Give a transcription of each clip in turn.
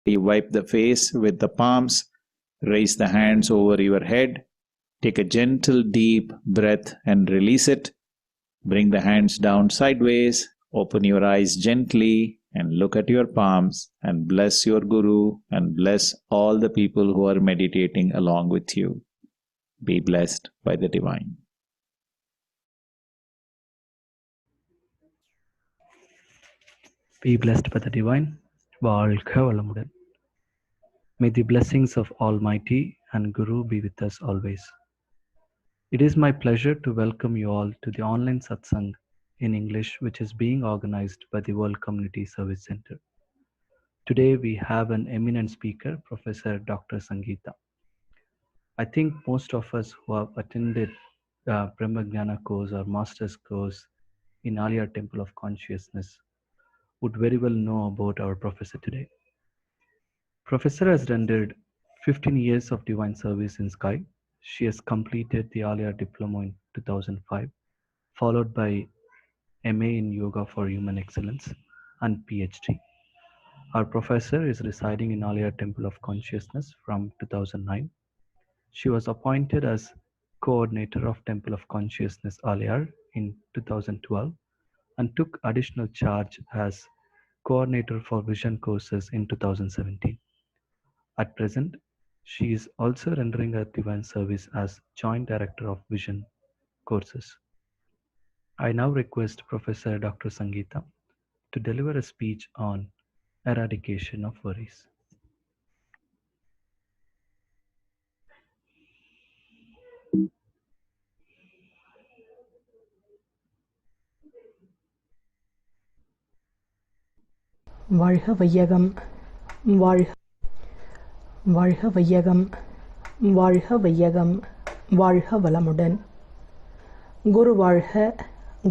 You wipe the face with the palms, raise the hands over your head, take a gentle deep breath and release it. Bring the hands down sideways, open your eyes gently and look at your palms and bless your Guru and bless all the people who are meditating along with you. Be blessed by the Divine. Be blessed by the Divine. வாழ்க வளமுடன். May the blessings of Almighty and Guru be with us always. It is my pleasure to welcome you all to the online satsang in English, which is being organized by the World Community Service Center. Today we have an eminent speaker, Professor Dr. Sangeeta. I think most of us who have attended Brahmagnana course or Master's course in Alia Temple of Consciousness would very well know about our professor today. Professor has rendered 15 years of divine service in Sky. She has completed the Alia Diploma in 2005, followed by MA in Yoga for Human Excellence and PhD. Our professor is residing in Alia Temple of Consciousness from 2009. She was appointed as coordinator of Temple of Consciousness Alia in 2012 and took additional charge as coordinator for Vision courses in 2017. At present, she is also rendering a divine service as joint director of Vision courses. I now request Professor Dr. Sangeeta to deliver a speech on eradication of worries. வாழ்க வையகம், வாழ்க வையகம், வாழ்க வையகம், வாழ்க வளமுடன். குரு வாழ்க,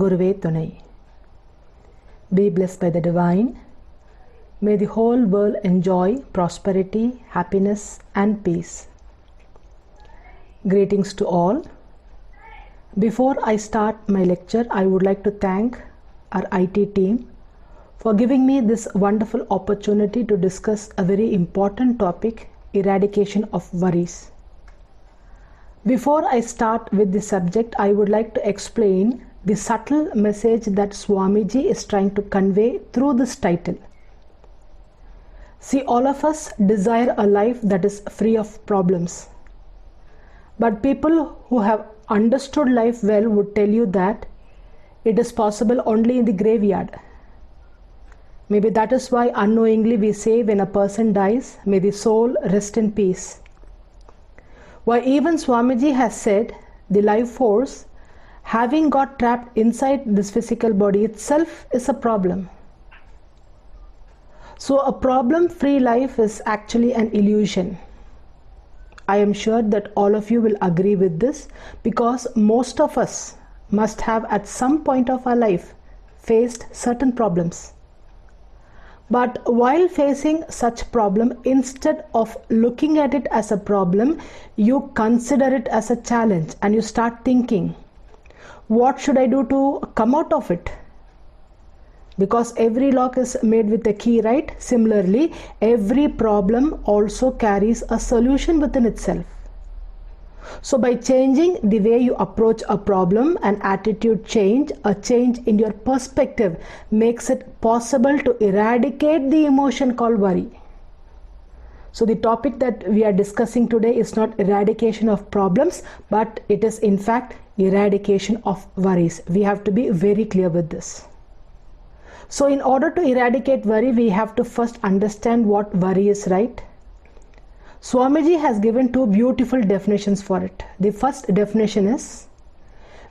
குருவே துணை. Be blessed by the Divine. May the whole world enjoy prosperity, happiness and peace. Greetings to all. Before I start my lecture, I would like to thank our IT team for giving me this wonderful opportunity to discuss a very important topic, eradication of worries. Before I start with the subject, I would like to explain the subtle message that Swamiji is trying to convey through this title. See, all of us desire a life that is free of problems. But people who have understood life well would tell you that it is possible only in the graveyard. Maybe that is why unknowingly we say when a person dies, may the soul rest in peace. Why even Swamiji has said the life force having got trapped inside this physical body itself is a problem. So a problem-free life is actually an illusion. I am sure that all of you will agree with this because most of us must have at some point of our life faced certain problems. But while facing such problem, instead of looking at it as a problem, you consider it as a challenge and you start thinking, what should I do to come out of it? Because every lock is made with a key, right? Similarly, every problem also carries a solution within itself. So by changing the way you approach a problem, an attitude change, a change in your perspective makes it possible to eradicate the emotion called worry. So the topic that we are discussing today is not eradication of problems, but it is in fact eradication of worries. We have to be very clear with this. So in order to eradicate worry, we have to first understand what worry is, right? Swamiji has given two beautiful definitions for it. The first definition is,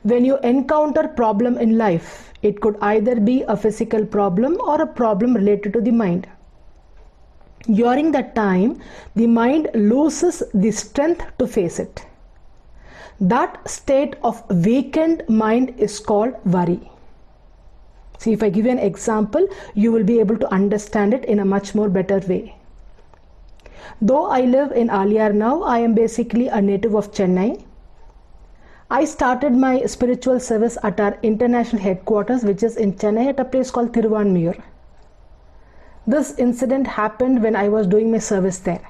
when you encounter problem in life, it could either be a physical problem or a problem related to the mind. During that time, the mind loses the strength to face it. That state of weakened mind is called worry. See, if I give you an example, you will be able to understand it in a much more better way. Though I live in Aliar now, I am basically a native of Chennai. I started my spiritual service at our international headquarters, which is in Chennai at a place called Thiruvanmiyur. This incident happened when I was doing my service there.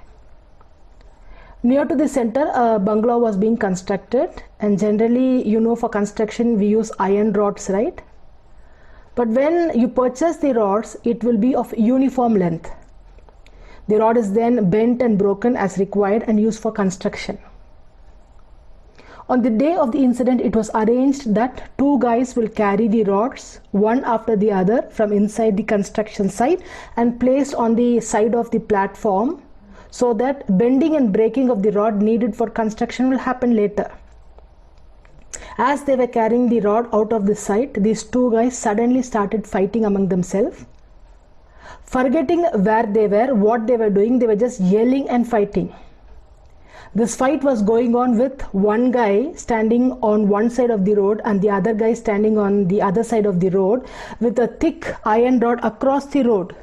Near to the center, a bungalow was being constructed, and generally, for construction we use iron rods, right? But when you purchase the rods, it will be of uniform length. The rod is then bent and broken as required and used for construction. On the day of the incident, it was arranged that 2 guys will carry the rods, one after the other, from inside the construction site and placed on the side of the platform, so that bending and breaking of the rod needed for construction will happen later. As they were carrying the rod out of the site, these 2 guys suddenly started fighting among themselves. Forgetting where they were, what they were doing, they were just yelling and fighting. This fight was going on with one guy standing on one side of the road and the other guy standing on the other side of the road with a thick iron rod across the road.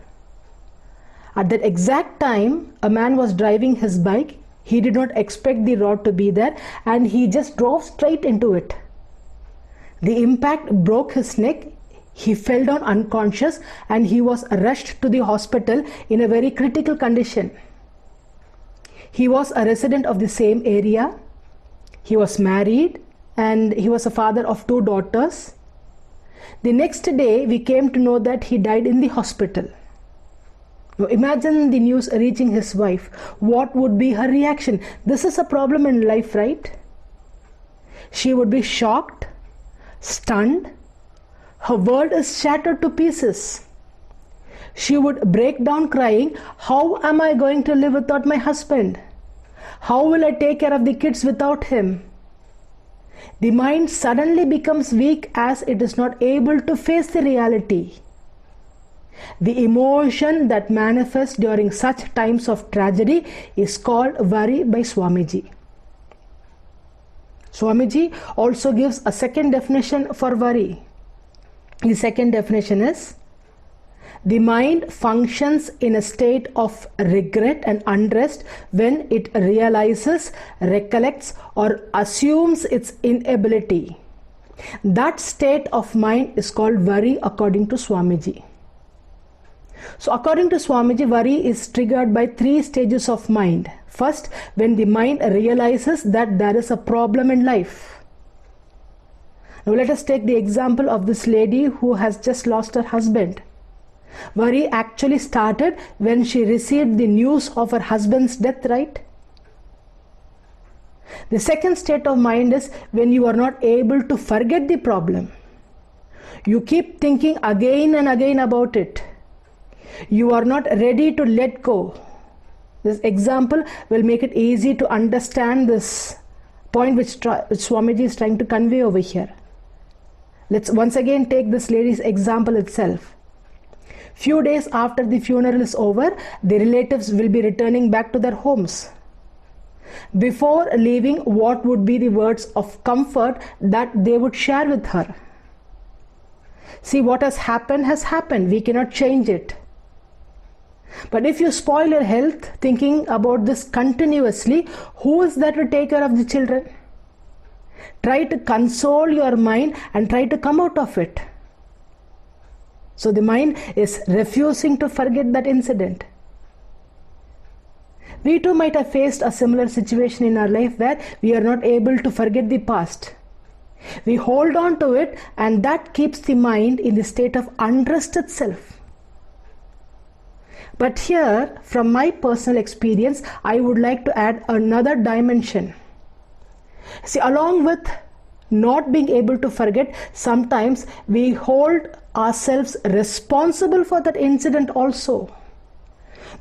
At that exact time, a man was driving his bike. He did not expect the rod to be there and he just drove straight into it. The impact broke his neck. He fell down unconscious and he was rushed to the hospital in a very critical condition. He was a resident of the same area. He was married and he was a father of 2 daughters. The next day, we came to know that he died in the hospital. Now imagine the news reaching his wife. What would be her reaction? This is a problem in life, right? She would be shocked, stunned. Her world is shattered to pieces. She would break down crying. How am I going to live without my husband? How will I take care of the kids without him? The mind suddenly becomes weak as it is not able to face the reality. The emotion that manifests during such times of tragedy is called worry by Swamiji. Swamiji also gives a second definition for worry. The second definition is: the mind functions in a state of regret and unrest when it realizes, recollects, or assumes its inability. That state of mind is called worry according to Swamiji. So according to Swamiji, worry is triggered by 3 stages of mind. First, when the mind realizes that there is a problem in life. Now let us take the example of this lady who has just lost her husband. Worry actually started when she received the news of her husband's death, right? The second state of mind is when you are not able to forget the problem. You keep thinking again and again about it. You are not ready to let go. This example will make it easy to understand this point which Swamiji is trying to convey over here. Let's once again take this lady's example itself. Few days after the funeral is over, the relatives will be returning back to their homes. Before leaving, what would be the words of comfort that they would share with her? See, what has happened. We cannot change it. But if you spoil your health thinking about this continuously, who is there to take care of the children? Try to console your mind and try to come out of it. So the mind is refusing to forget that incident. We too might have faced a similar situation in our life where we are not able to forget the past. We hold on to it, and that keeps the mind in the state of unrest itself. But here, from my personal experience, I would like to add another dimension. See, along with not being able to forget, sometimes we hold ourselves responsible for that incident also.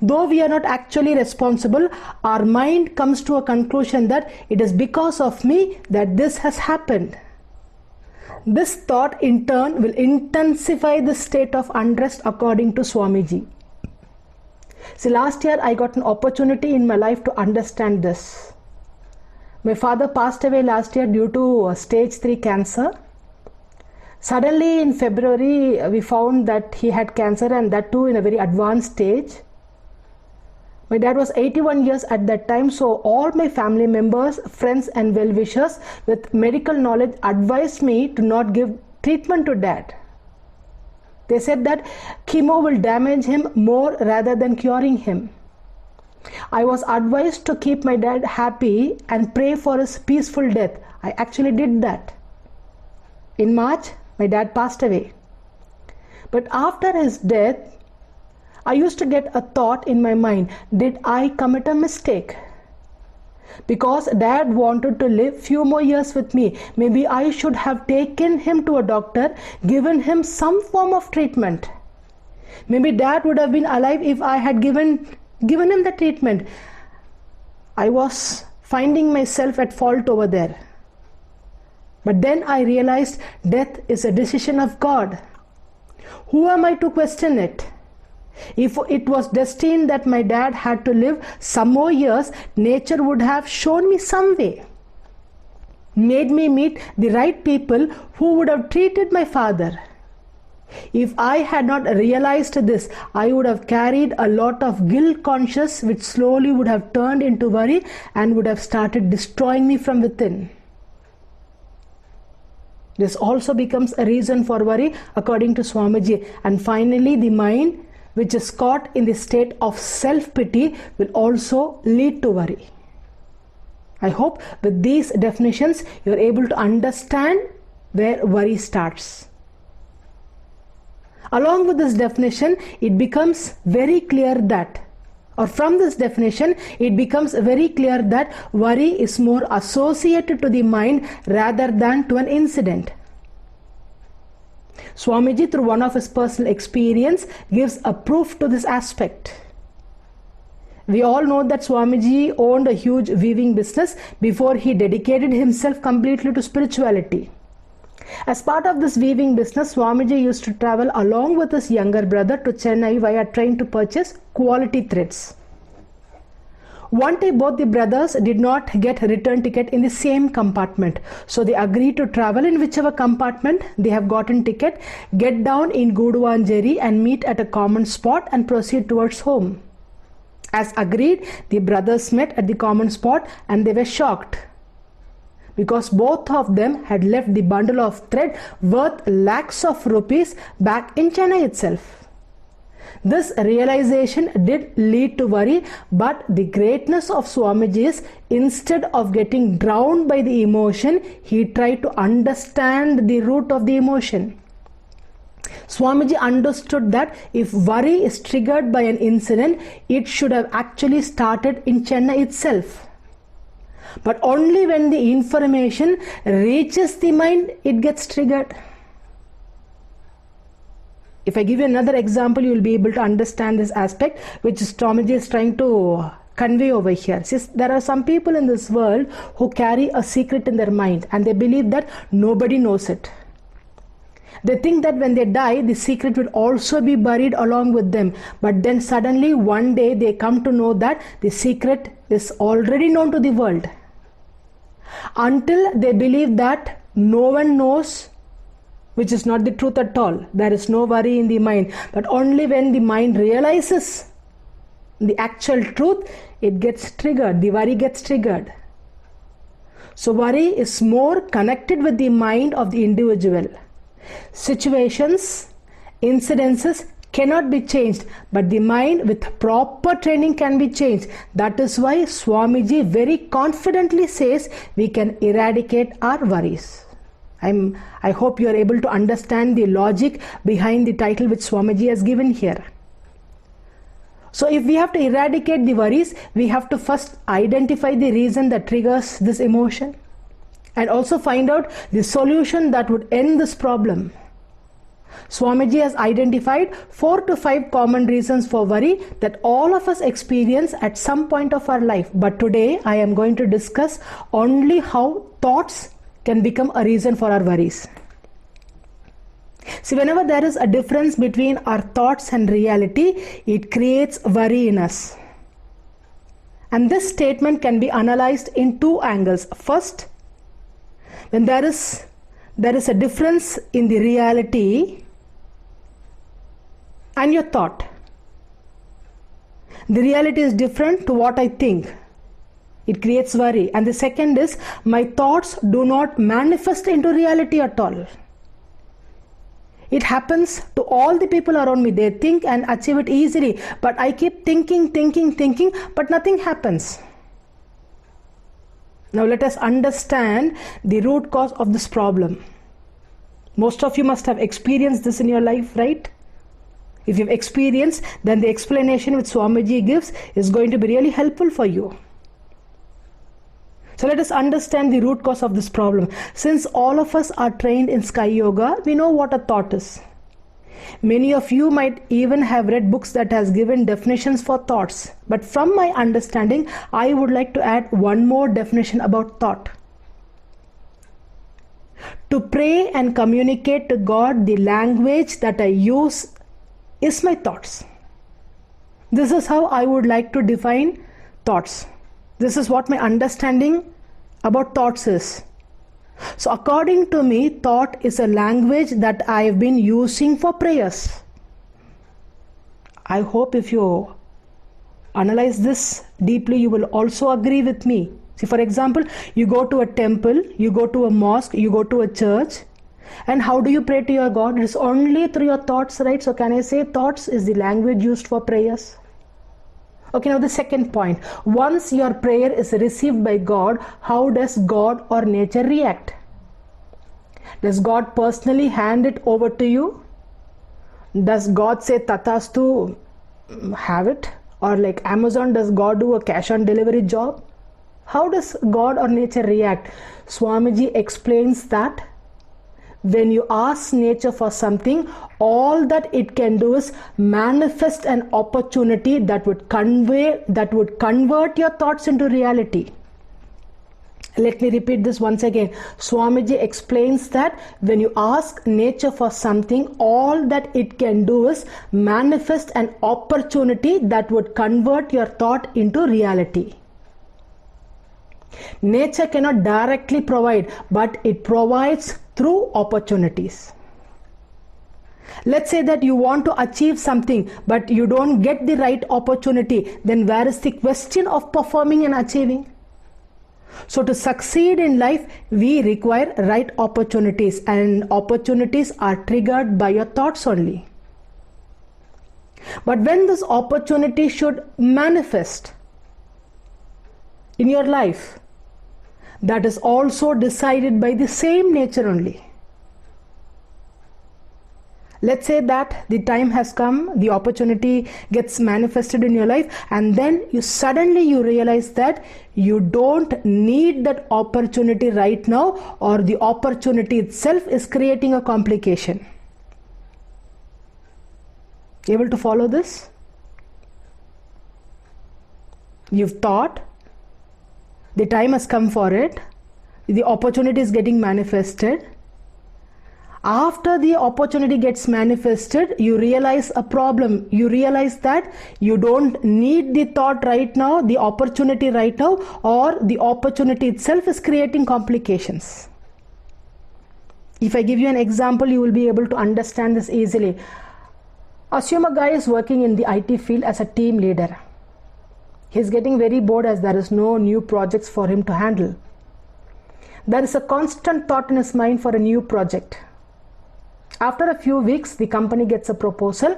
Though we are not actually responsible, our mind comes to a conclusion that it is because of me that this has happened. This thought in turn will intensify the state of unrest according to Swamiji. See, last year I got an opportunity in my life to understand this. My father passed away last year due to stage 3 cancer. Suddenly in February, we found that he had cancer, and that too in a very advanced stage. My dad was 81 years at that time, so all my family members, friends and well-wishers with medical knowledge advised me to not give treatment to dad. They said that chemo will damage him more rather than curing him. I was advised to keep my dad happy and pray for his peaceful death. I actually did that. In March, my dad passed away. But after his death, I used to get a thought in my mind, did I commit a mistake? Because dad wanted to live few more years with me. Maybe I should have taken him to a doctor, given him some form of treatment. Maybe dad would have been alive if I had given him the treatment. I was finding myself at fault over there. But then I realized death is a decision of God. Who am I to question it? If it was destined that my dad had to live some more years, nature would have shown me some way, made me meet the right people who would have treated my father. If I had not realized this, I would have carried a lot of guilt conscience, which slowly would have turned into worry and would have started destroying me from within. This also becomes a reason for worry according to Swamiji. And finally, the mind which is caught in the state of self-pity will also lead to worry. I hope with these definitions you are able to understand where worry starts. Along with this definition, it becomes very clear that, or from this definition, it becomes very clear that worry is more associated to the mind rather than to an incident. Swamiji, through one of his personal experience, gives a proof to this aspect. We all know that Swamiji owned a huge weaving business before he dedicated himself completely to spirituality. As part of this weaving business, Swamiji used to travel along with his younger brother to Chennai via train to purchase quality threads. One day both the brothers did not get a return ticket in the same compartment. So they agreed to travel in whichever compartment they have gotten ticket, get down in Guduvanjeri and meet at a common spot and proceed towards home. As agreed, the brothers met at the common spot and they were shocked, because both of them had left the bundle of thread worth lakhs of rupees back in Chennai itself. This realization did lead to worry, but the greatness of Swamiji is, instead of getting drowned by the emotion, he tried to understand the root of the emotion. Swamiji understood that if worry is triggered by an incident, it should have actually started in Chennai itself. But only when the information reaches the mind, it gets triggered. If I give you another example, you will be able to understand this aspect which Swamiji is trying to convey over here. See, there are some people in this world who carry a secret in their mind and they believe that nobody knows it. They think that when they die, the secret will also be buried along with them. But then suddenly one day they come to know that the secret is already known to the world. Until they believe that no one knows, which is not the truth at all. There is no worry in the mind. But only when the mind realizes the actual truth, it gets triggered. The worry gets triggered. So worry is more connected with the mind of the individual. Situations, incidences cannot be changed, but the mind with proper training can be changed. That is why Swamiji very confidently says we can eradicate our worries. I hope you are able to understand the logic behind the title which Swamiji has given here. So if we have to eradicate the worries, we have to first identify the reason that triggers this emotion and also find out the solution that would end this problem. Swamiji has identified 4 to 5 common reasons for worry that all of us experience at some point of our life. But today I am going to discuss only how thoughts can become a reason for our worries. See, whenever there is a difference between our thoughts and reality, it creates worry in us. And this statement can be analyzed in 2 angles. First, when there is a difference in the reality and your thought. The reality is different to what I think. It creates worry. And the second is, my thoughts do not manifest into reality at all. It happens to all the people around me. They think and achieve it easily, but I keep thinking, but nothing happens. Now let us understand the root cause of this problem. Most of you must have experienced this in your life, right? If you've experienced, then the explanation which Swamiji gives is going to be really helpful for you. So let us understand the root cause of this problem. Since all of us are trained in Sky Yoga, we know what a thought is. Many of you might even have read books that has given definitions for thoughts. But from my understanding, I would like to add one more definition about thought. To pray and communicate to God, the language that I use is my thoughts. This is how I would like to define thoughts. This is what my understanding about thoughts is. So according to me, thought is a language that I have been using for prayers. I hope if you analyze this deeply, you will also agree with me. See, for example, you go to a temple, you go to a mosque, you go to a church, and how do you pray to your God? It is only through your thoughts, right? So can I say thoughts is the language used for prayers? Okay, now the second point. Once your prayer is received by God, how does God or nature react? Does God personally hand it over to you? Does God say Tatastu, have it? Or like Amazon, does God do a cash on delivery job? How does God or nature react? Swamiji explains that when you ask nature for something, all that it can do is manifest an opportunity that would convert your thoughts into reality. Let me repeat this once again. Swamiji explains that when you ask nature for something, all that it can do is manifest an opportunity that would convert your thought into reality. Nature cannot directly provide, but it provides through opportunities. Let's say that you want to achieve something, but you don't get the right opportunity. Then where is the question of performing and achieving? So to succeed in life, we require right opportunities, and opportunities are triggered by your thoughts only. But when this opportunity should manifest in your life, that is also decided by the same nature only. Let's say that the time has come, the opportunity gets manifested in your life, and then you realize that you don't need that opportunity right now, or the opportunity itself is creating a complication. Able to follow this? You've thought, the time has come for it, the opportunity is getting manifested. After the opportunity gets manifested, you realize a problem. You realize that you don't need the thought right now, the opportunity right now, or the opportunity itself is creating complications. If I give you an example, you will be able to understand this easily. Assume a guy is working in the IT field as a team leader. He's getting very bored as there is no new projects for him to handle. There is a constant thought in his mind for a new project. After a few weeks, the company gets a proposal.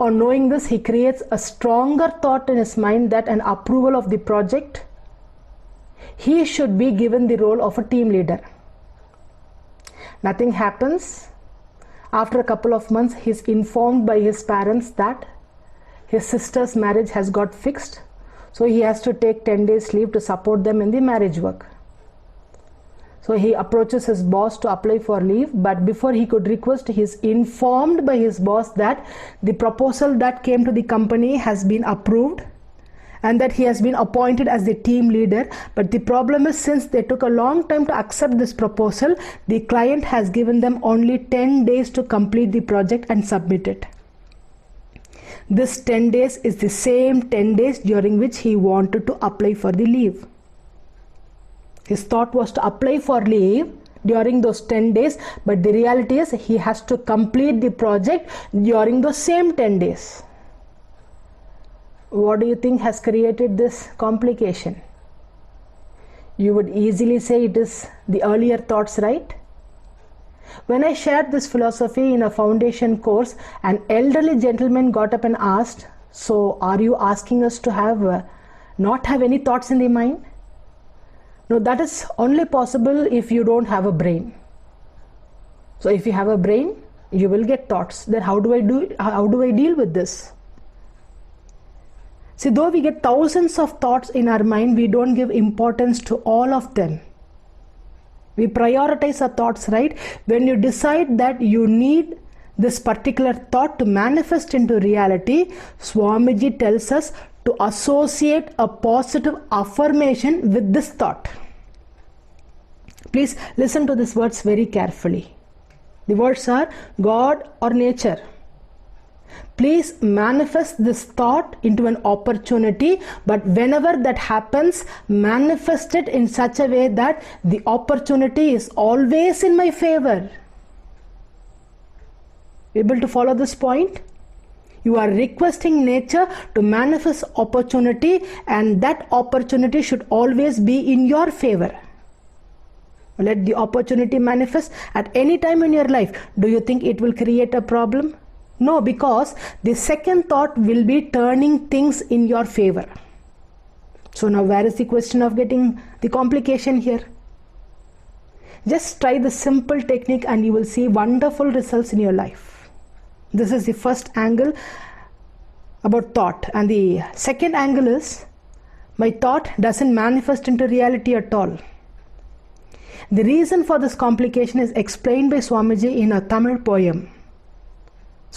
On knowing this, he creates a stronger thought in his mind that an approval of the project, he should be given the role of a team leader. Nothing happens. After a couple of months, he is informed by his parents that his sister's marriage has got fixed. So he has to take 10 days leave to support them in the marriage work. So he approaches his boss to apply for leave, but before he could request, he is informed by his boss that the proposal that came to the company has been approved and that he has been appointed as the team leader. But the problem is, since they took a long time to accept this proposal, the client has given them only 10 days to complete the project and submit it. This 10 days is the same 10 days during which he wanted to apply for the leave. His thought was to apply for leave during those 10 days, but the reality is he has to complete the project during those same 10 days. What do you think has created this complication? You would easily say it is the earlier thoughts, right? When I shared this philosophy in a foundation course, an elderly gentleman got up and asked, "So are you asking us to not have any thoughts in the mind?" No, that is only possible if you don't have a brain. So if you have a brain, you will get thoughts. Then how do I deal with this? See, though we get thousands of thoughts in our mind, we don't give importance to all of them. We prioritize our thoughts, right? When you decide that you need this particular thought to manifest into reality, Swamiji tells us to associate a positive affirmation with this thought. Please listen to these words very carefully. The words are God or nature. Please manifest this thought into an opportunity, but whenever that happens, manifest it in such a way that the opportunity is always in my favor. Able to follow this point? You are requesting nature to manifest opportunity, and that opportunity should always be in your favor. Let the opportunity manifest at any time in your life. Do you think it will create a problem? No, because the second thought will be turning things in your favor. So now where is the question of getting the complication here? Just try the simple technique and you will see wonderful results in your life. This is the first angle about thought. And the second angle is, my thought doesn't manifest into reality at all. The reason for this complication is explained by Swamiji in a Tamil poem.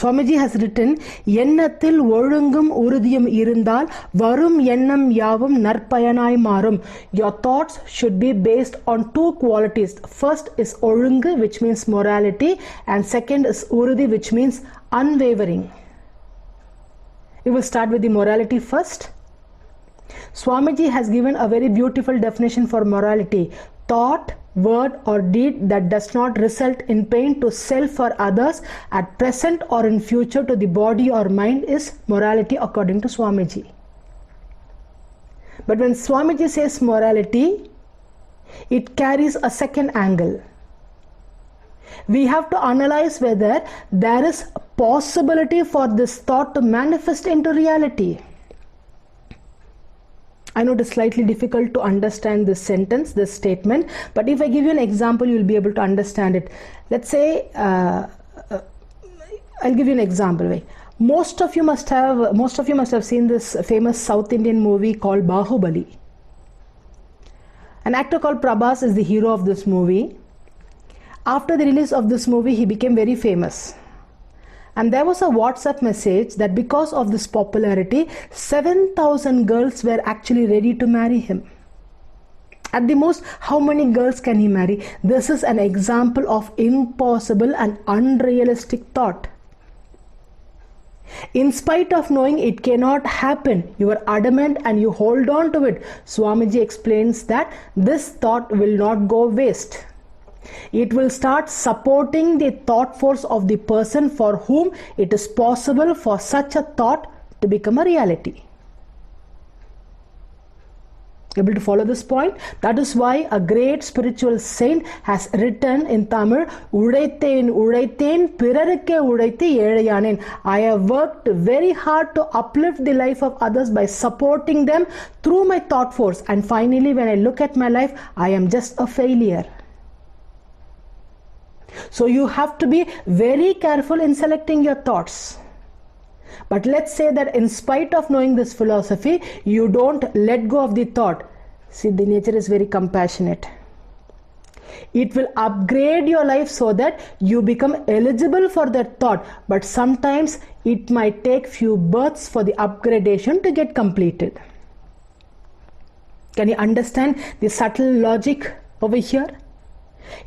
Swamiji has written, "Ennathil ஒழுங்கும் உறுதியும் இருந்தால் வரும் எண்ணம் யாவும் நற்பயனாய் மாறும்." Your thoughts should be based on two qualities. First is ஒழுங்கு, which means morality, and second is உறுதி, which means unwavering. We will start with the morality first. Swamiji has given a very beautiful definition for morality. Thought, word or deed that does not result in pain to self or others at present or in future to the body or mind is morality according to Swamiji. But when Swamiji says morality, it carries a second angle. We have to analyze whether there is a possibility for this thought to manifest into reality. I know it is slightly difficult to understand this sentence, this statement, but if I give you an example, you will be able to understand it. Let's say, I'll give you an example. Most of you must have seen this famous South Indian movie called Bahubali. An actor called Prabhas is the hero of this movie. After the release of this movie, he became very famous. And there was a WhatsApp message that because of this popularity, 7,000 girls were actually ready to marry him. At the most, how many girls can he marry? This is an example of impossible and unrealistic thought. In spite of knowing it cannot happen, you are adamant and you hold on to it. Swamiji explains that this thought will not go waste. It will start supporting the thought force of the person for whom it is possible for such a thought to become a reality. Able to follow this point? That is why a great spiritual saint has written in Tamil, "Udaithen udaithen pirarukke udaithu ezhayanen." I have worked very hard to uplift the life of others by supporting them through my thought force, and finally when I look at my life, I am just a failure. So you have to be very careful in selecting your thoughts. But let's say that in spite of knowing this philosophy, you don't let go of the thought. See, the nature is very compassionate. It will upgrade your life so that you become eligible for that thought. But sometimes it might take few births for the upgradation to get completed. Can you understand the subtle logic over here?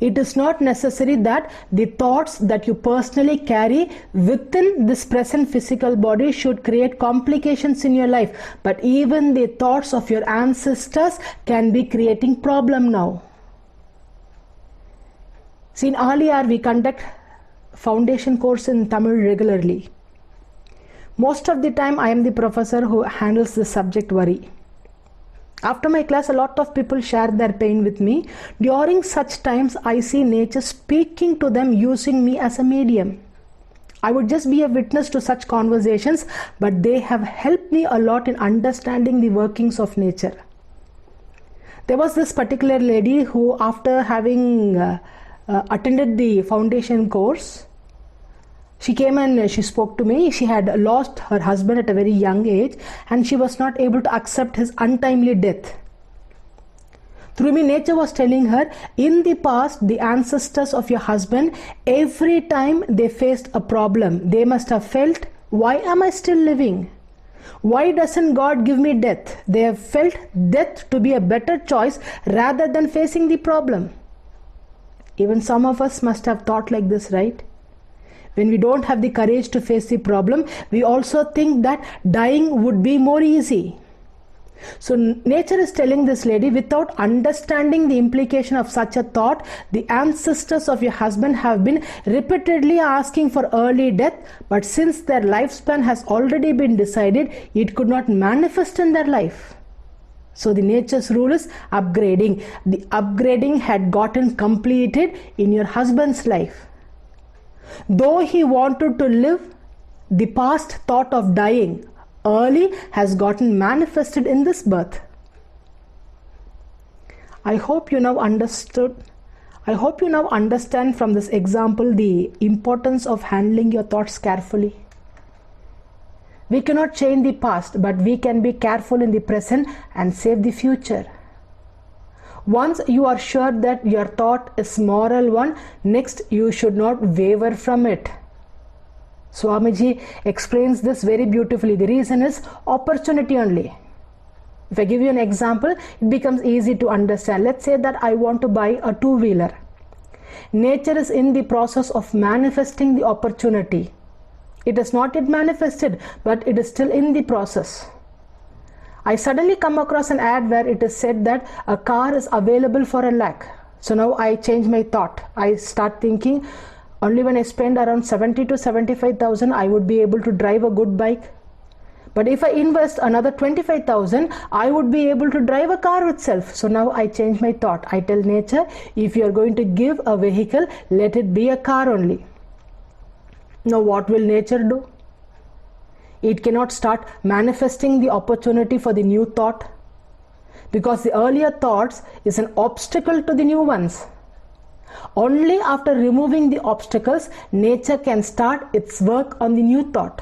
It is not necessary that the thoughts that you personally carry within this present physical body should create complications in your life, but even the thoughts of your ancestors can be creating problem now. See, in Aliyar we conduct foundation course in Tamil regularly. Most of the time I am the professor who handles the subject worry. After my class, a lot of people share their pain with me. During such times, I see nature speaking to them using me as a medium. I would just be a witness to such conversations, but they have helped me a lot in understanding the workings of nature. There was this particular lady who, after having attended the foundation course, she came and she spoke to me. She had lost her husband at a very young age and she was not able to accept his untimely death. Through me, nature was telling her, in the past, the ancestors of your husband, every time they faced a problem, they must have felt, why am I still living? Why doesn't God give me death? They have felt death to be a better choice rather than facing the problem. Even some of us must have thought like this, right? When we don't have the courage to face the problem, we also think that dying would be more easy. So nature is telling this lady, without understanding the implication of such a thought, the ancestors of your husband have been repeatedly asking for early death, but since their lifespan has already been decided, it could not manifest in their life. So the nature's rule is upgrading. The upgrading had gotten completed in your husband's life. Though he wanted to live, the past thought of dying early has gotten manifested in this birth. I hope you now understand from this example the importance of handling your thoughts carefully. We cannot change the past, but we can be careful in the present and save the future. Once you are sure that your thought is moral one, next you should not waver from it. Swamiji explains this very beautifully. The reason is opportunity only. If I give you an example, it becomes easy to understand. Let's say that I want to buy a two-wheeler. Nature is in the process of manifesting the opportunity. It is not yet manifested, but it is still in the process. I suddenly come across an ad where it is said that a car is available for 1 lakh. So now I change my thought. I start thinking, only when I spend around 70 to 75,000, I would be able to drive a good bike. But if I invest another 25,000, I would be able to drive a car itself. So now I change my thought. I tell nature, if you are going to give a vehicle, let it be a car only. Now what will nature do? It cannot start manifesting the opportunity for the new thought, because the earlier thoughts is an obstacle to the new ones. Only after removing the obstacles, nature can start its work on the new thought.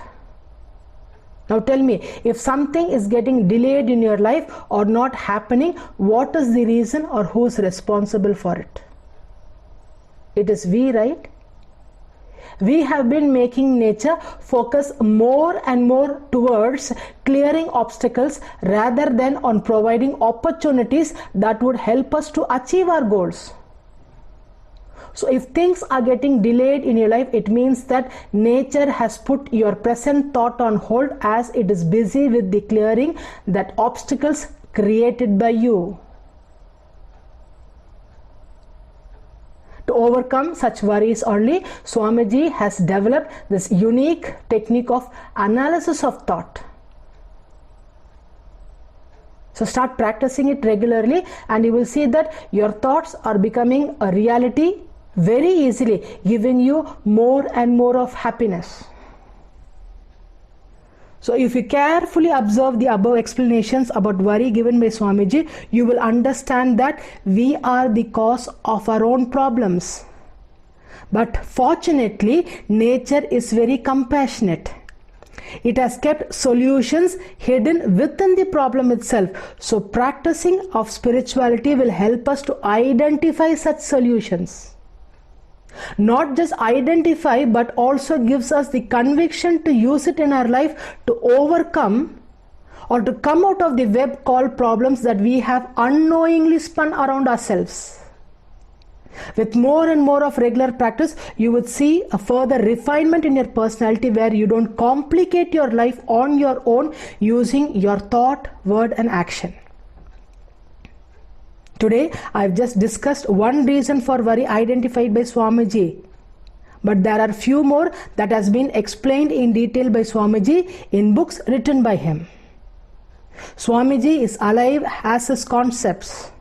Now tell me, if something is getting delayed in your life or not happening, what is the reason or who is responsible for it? It is we, right? We have been making nature focus more and more towards clearing obstacles rather than on providing opportunities that would help us to achieve our goals. So if things are getting delayed in your life, it means that nature has put your present thought on hold as it is busy with the clearing that obstacles created by you. To overcome such worries only, Swamiji has developed this unique technique of analysis of thought. So start practicing it regularly and you will see that your thoughts are becoming a reality very easily, giving you more and more of happiness. So if you carefully observe the above explanations about worry given by Swamiji, you will understand that we are the cause of our own problems. But fortunately, nature is very compassionate. It has kept solutions hidden within the problem itself. So practicing of spirituality will help us to identify such solutions. Not just identify, but also gives us the conviction to use it in our life to overcome or to come out of the web called problems that we have unknowingly spun around ourselves. With more and more of regular practice, you would see a further refinement in your personality where you don't complicate your life on your own using your thought, word and action. Today, I have just discussed one reason for worry identified by Swamiji. But there are few more that has been explained in detail by Swamiji in books written by him. Swamiji is alive as his concepts.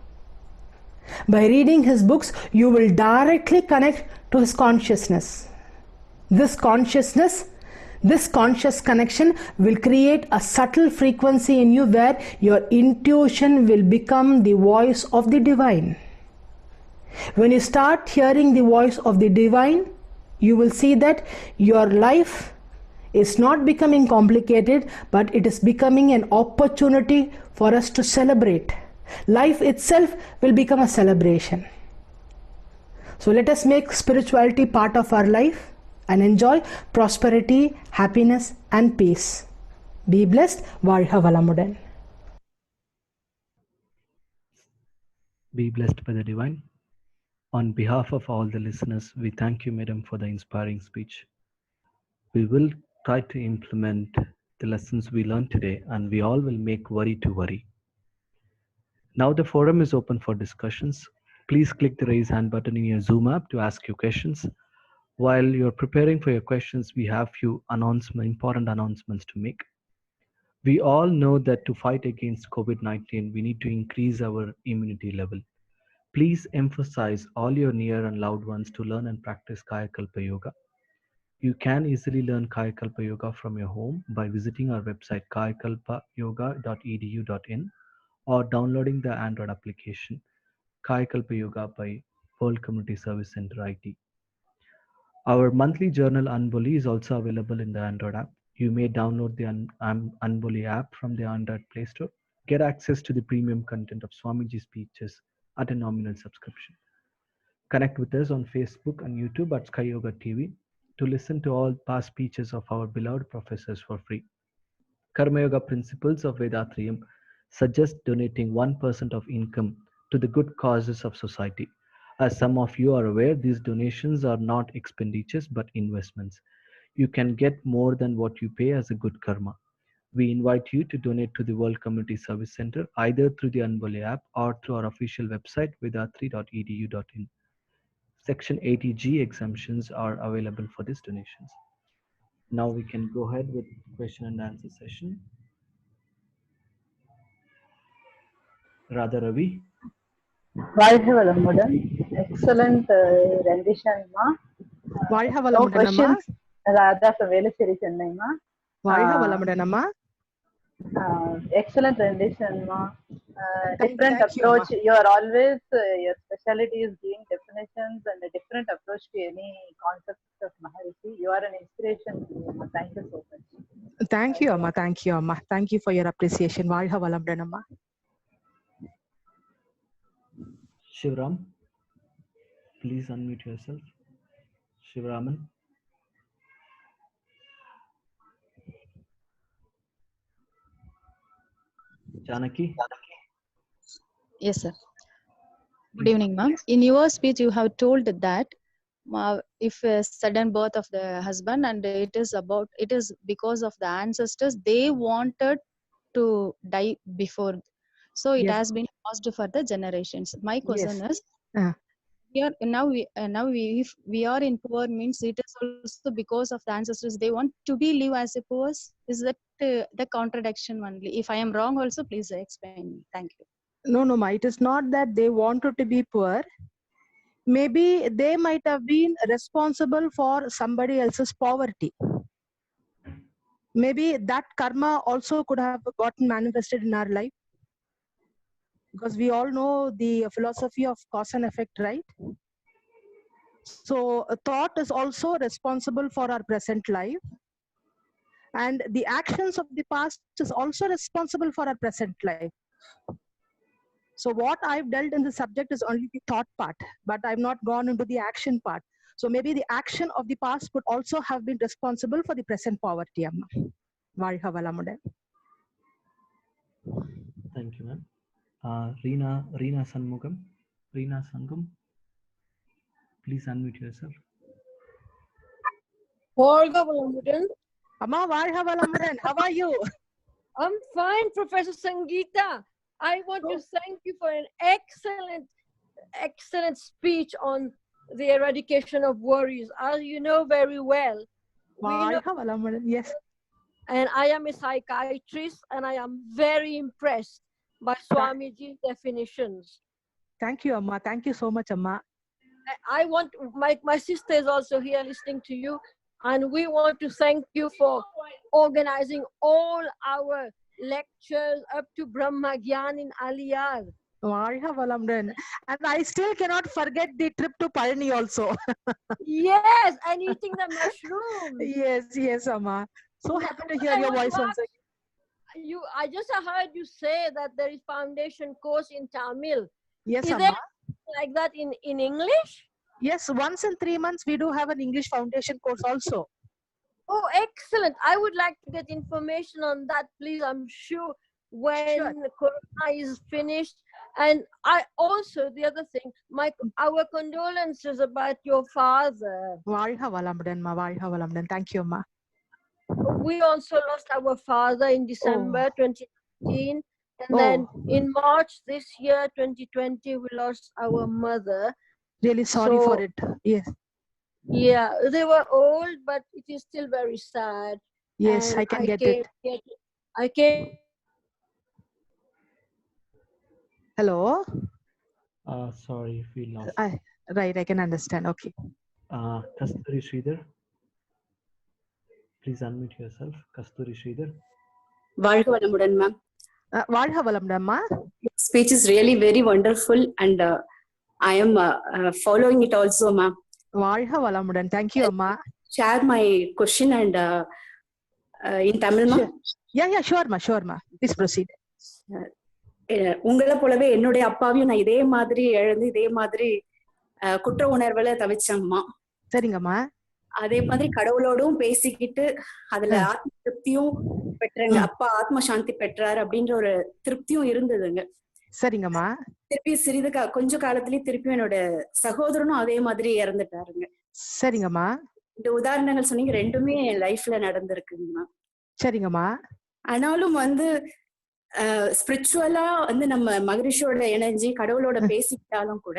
By reading his books, you will directly connect to his consciousness. This conscious connection will create a subtle frequency in you where your intuition will become the voice of the divine. When you start hearing the voice of the divine, you will see that your life is not becoming complicated, but it is becoming an opportunity for us to celebrate. Life itself will become a celebration. So let us make spirituality part of our life and enjoy prosperity, happiness and peace. Be blessed. Valha Valamudan. Be blessed by the divine. On behalf of all the listeners, we thank you, Madam, for the inspiring speech. We will try to implement the lessons we learned today, and we all will make worry to worry. Now the forum is open for discussions. Please click the raise hand button in your Zoom app to ask your questions. While you're preparing for your questions, we have few important announcements to make. We all know that to fight against COVID-19, we need to increase our immunity level. Please emphasize all your near and loved ones to learn and practice Kayakalpa Yoga. You can easily learn Kayakalpa Yoga from your home by visiting our website kayakalpayoga.edu.in or downloading the Android application Kayakalpa Yoga by World Community Service Center IT. Our monthly journal Anboli is also available in the Android app. You may download the Anboli app from the Android Play Store. Get access to the premium content of Swamiji's speeches at a nominal subscription. Connect with us on Facebook and YouTube at Sky Yoga TV to listen to all past speeches of our beloved professors for free. Karma Yoga Principles of Vedatrium suggest donating 1% of income to the good causes of society. As some of you are aware, these donations are not expenditures but investments. You can get more than what you pay as a good karma. We invite you to donate to the World Community Service Center either through the Anboli app or through our official website vedatri.edu.in. Section 80G exemptions are available for these donations. Now we can go ahead with question and answer session. Radha Ravi. Valha Valamudan. Excellent rendition, ma. Valha No Valamudan, questions. Radha from Velasiri, Chennai, ma. Valha Valamudan, amma. Excellent rendition, ma. Different Thank you, approach. ma. You are always, your specialty is giving definitions and a different approach to any concept of Maharishi. You are an inspiration to me, ma. Thank you so much. Thank you, amma. Thank you, amma. Thank you for your appreciation. Valha Valamudan, amma. Shivram, please unmute yourself. Shivraman. Janaki. Yes, sir. Good evening, ma'am. In your speech, you have told that if a sudden birth of the husband and it is because of the ancestors, they wanted to die before. So it Yes. has been passed for the generations. My question Yes. is, Uh. here if we are in poor means it is also because of the ancestors. They want to be live as a poor. Is that the contradiction only? If I am wrong, also please explain me. Thank you. No, ma. It is not that they wanted to be poor. Maybe they might have been responsible for somebody else's poverty. Maybe that karma also could have gotten manifested in our life. Because we all know the philosophy of cause and effect, right? So a thought is also responsible for our present life. And the actions of the past is also responsible for our present life. So what I've dealt in the subject is only the thought part, but I've not gone into the action part. So maybe the action of the past could also have been responsible for the present poverty, amma. Valha Valamudan. Thank you, ma'am. Reena Sanmugam. Reena Sangam, please unmute yourself. Valha Valamudan. Amma, Valha Valamudan, how are you? I'm fine, Professor Sangeeta. I want to thank you for an excellent speech on the eradication of worries. As you know very well, Valha Valamudan, yes. and I am a psychiatrist, and I am very impressed by Swamiji's definitions. Thank you, Amma. Thank you so much, Amma. I want, my sister is also here listening to you, and we want to thank you for organizing all our lectures up to Brahma Gyan in Aliyar. Varha Valamdan. And I still cannot forget the trip to Palani also. Yes, and eating the mushrooms. Yes, Amma. So happy to hear I your want voice to once ask again. I just heard you say that there is foundation course in Tamil. Yes, Is Amma. there like that in English? Yes, once in 3 months we do have an English foundation course also. Oh, excellent. I would like to get information on that, please. I'm sure when Corona is finished. And I also, the other thing, our condolences about your father. Varha Valamdan, Ma. Varha Valamdan. Thank you, Amma. We also lost our father in December 2019. And then in March this year, 2020, we lost our mother. Really sorry for it. Yes. Yeah, they were old, but it is still very sad. Yes, And I can get it. I came. Hello? Sorry, we lost. Right, I can understand. Okay. Kasturi Sridhar. Please unmute yourself. Kasturi Sridhar. Varha Valamudan, ma'am. Varha Valamdan, Ma. Speech is really very wonderful, and I am following it also, ma'am. Varha Valamudan. Thank you, Amma. Share my question and in Tamil, ma'am. Sure. Yeah, sure, Ma. Please proceed. உங்களை போலவே என்னுடைய அப்பாவையும் நான் இதே மாதிரி எழுந்து இதே மாதிரி குற்ற உணர்வுல தவிச்சேம்மா. சரிங்கம்மா. அதே மாதிரி கடவுளோடும் பேசிக்கிட்டு அதுல ஆத்ம திருப்தியும் பெற்றங்க. அப்பா ஆத்ம சாந்தி பெற்றாரு அப்படின்ற ஒரு திருப்தியும் இருந்ததுங்க. சரிங்கம்மா. திருப்பி கொஞ்ச காலத்திலேயே திருப்பி என்னோட சகோதரனும் அதே மாதிரி இறந்துட்டாருங்க. சரிங்கம்மா. இந்த உதாரணங்கள் சொன்னீங்க, ரெண்டுமே என் லைஃப்ல நடந்திருக்குங்கம்மா. சரிங்கம்மா. ஆனாலும் ஸ்பிரிச்சுவலா நம்ம மகரிஷியோட இணைஞ்சு கடவுளோட பேசிக்கிட்டாலும் கூட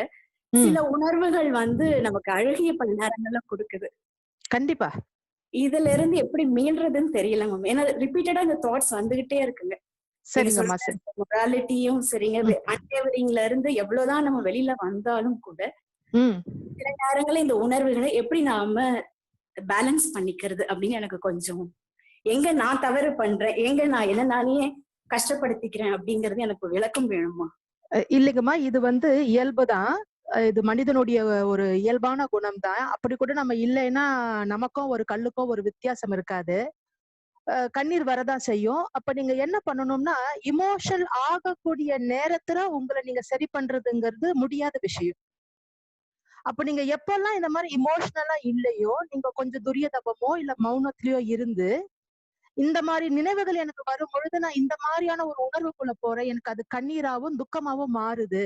சில உணர்வுகள் நமக்கு அழகிய பல நேரங்கள்ல கொடுக்குது. கண்டிப்பா. இதுல இருந்து எப்படி மீள்றதுன்னு தெரியல மேம். ஏன்னா ரிப்பீட்டடா இந்த தாட்ஸ் வந்துகிட்டே இருக்குங்க. சரிங்கம்மா. மொராலிட்டியும் சரிங்க, அன்டேவரிங்ல இருந்து எவ்வளவுதான் நம்ம வெளியில வந்தாலும் கூட சில நேரங்கள்ல இந்த உணர்வுகளை எப்படி நாம பேலன்ஸ் பண்ணிக்கிறது அப்படின்னு எனக்கு கொஞ்சம், எங்க நான் தவறு பண்றேன், எங்க நான் என்ன நானே கஷ்டப்படுத்திக்கிறேன் அப்படிங்கறது எனக்கு விளக்கம் வேணுமா? இல்லைங்கம்மா, இது இயல்புதான். இது மனிதனுடைய ஒரு இயல்பான குணம் தான். அப்படி கூட நம்ம இல்லைன்னா நமக்கும் ஒரு கல்லுக்கும் ஒரு வித்தியாசம் இருக்காது. கண்ணீர் வரதான் செய்யும். அப்ப நீங்க என்ன பண்ணணும்னா, இமோஷனல் ஆகக்கூடிய நேரத்துல உங்களை நீங்க சரி பண்றதுங்கிறது முடியாத விஷயம். அப்ப நீங்க எப்பெல்லாம் இந்த மாதிரி இமோஷனலா இல்லையோ, நீங்க கொஞ்சம் துரியதபமோ இல்ல மௌனத்திலயோ இருந்து இந்த மாதிரி நினைவுகள் எனக்கு வரும் பொழுது நான் இந்த மாதிரியான ஒரு உணர்வுக்குள்ள போறேன், எனக்கு அது கண்ணீராவும் துக்கமாவும் மாறுது.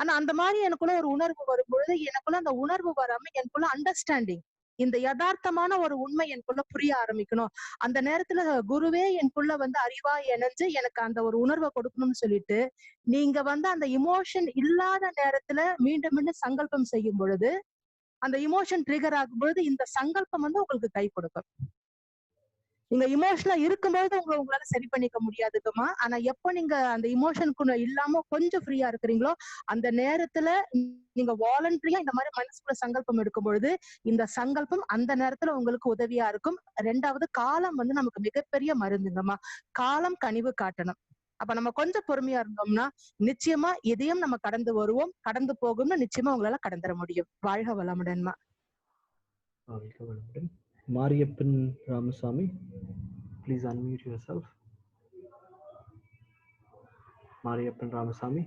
ஆனா அந்த மாதிரி எனக்குள்ள ஒரு உணர்வு வரும் பொழுது எனக்குள்ள அந்த உணர்வு வராம எனக்குள்ள அண்டர்ஸ்டாண்டிங், இந்த யதார்த்தமான ஒரு உண்மை எனக்குள்ள புரிய ஆரம்பிக்கணும். அந்த நேரத்துல குருவே எனக்குள்ள அறிவா இணைஞ்சு எனக்கு அந்த ஒரு உணர்வை கொடுக்கணும்னு சொல்லிட்டு நீங்க அந்த இமோஷன் இல்லாத நேரத்துல மீண்டும் மீண்டும் சங்கல்பம் செய்யும் பொழுது, அந்த இமோஷன் ட்ரிகர் ஆகும் பொழுது இந்த சங்கல்பம் உங்களுக்கு கை கொடுக்கும். நீங்க இமோஷனலா இருக்கும்போது உங்களால சரி பண்ணிக்க முடியாதுங்கம்மா. ஆனா எப்ப நீங்க அந்த இமோஷனுக்குள்ள இல்லாம கொஞ்சம் ஃப்ரீயா இருக்கிறீங்களோ அந்த நேரத்துல நீங்க வாலண்டரியா இந்த மாதிரி மனசுக்குள்ள சங்கல்பம் எடுக்கும் பொழுது இந்த சங்கல்பம் அந்த நேரத்துல உங்களுக்கு உதவியா இருக்கும். ரெண்டாவது, காலம் நமக்கு மிகப்பெரிய மருந்துங்கம்மா. காலம் கனிவு காட்டணும். அப்ப நம்ம கொஞ்சம் பொறுமையா இருந்தோம்னா நிச்சயமா இதையும் நம்ம கடந்து வருவோம். கடந்து போகும்னு நிச்சயமா உங்களால கடந்துட முடியும். வாழ்க வளமுடன்மா. Mariyappan Ramasamy, please unmute yourself. Mariyappan Ramasamy.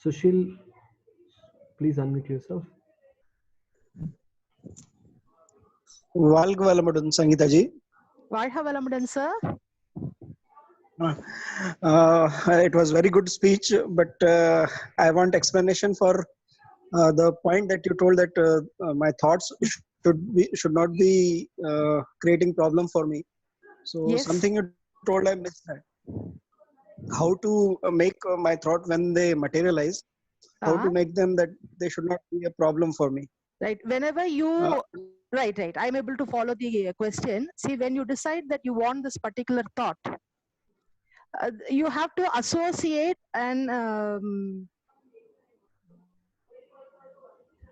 Sushil, please unmute yourself. Valga Valamudan, Sangeeta ji. Valga Valamudan, sir. It was very good speech, but I want explanation for the point that you told that my thoughts should not be creating problem for me. So yes. Something you told I missed that. How to make my thought when they materialize, how to make them that they should not be a problem for me. Right. Whenever you Right. I'm able to follow the question. See, when you decide that you want this particular thought, you have to associate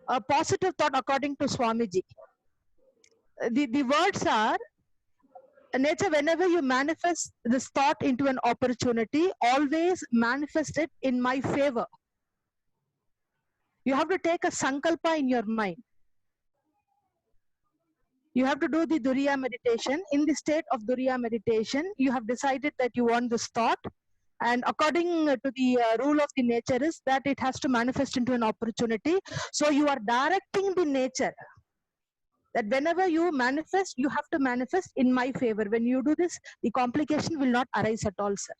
a positive thought according to Swamiji. The words are, nature, whenever you manifest this thought into an opportunity, always manifest it in my favor. You have to take a sankalpa in your mind. You have to do the Duriya meditation. In the state of Duriya meditation, you have decided that you want this thought, and according to the rule of the nature is that it has to manifest into an opportunity. So you are directing the nature that whenever you manifest, you have to manifest in my favor. When you do this, the complication will not arise at all, sir.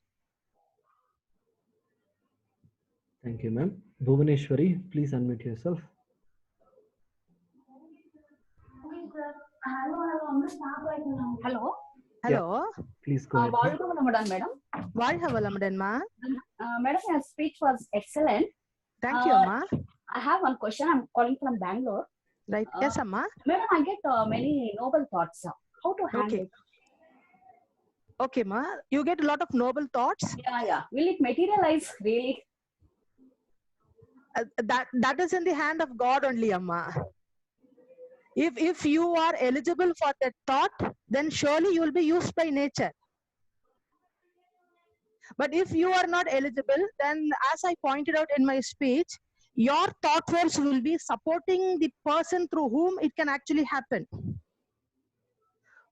Thank you, ma'am. Bhuvaneshwari, please unmute yourself. Hello. Hello. Please go ahead. வாழ்க வளமுடன் madam. வாழ்க வளமுடன் மா. Madam, your speech was excellent. Thank you, ma. I have one question. I'm calling from Bangalore. Right. Yes, amma. Madam, I get many noble thoughts. How to handle it? Okay, ma. You get a lot of noble thoughts. Yeah. Will it materialize really? That is in the hand of God only, amma. If you are eligible for that thought, then surely you will be used by nature. But if you are not eligible, then as I pointed out in my speech, your thought force will be supporting the person through whom it can actually happen.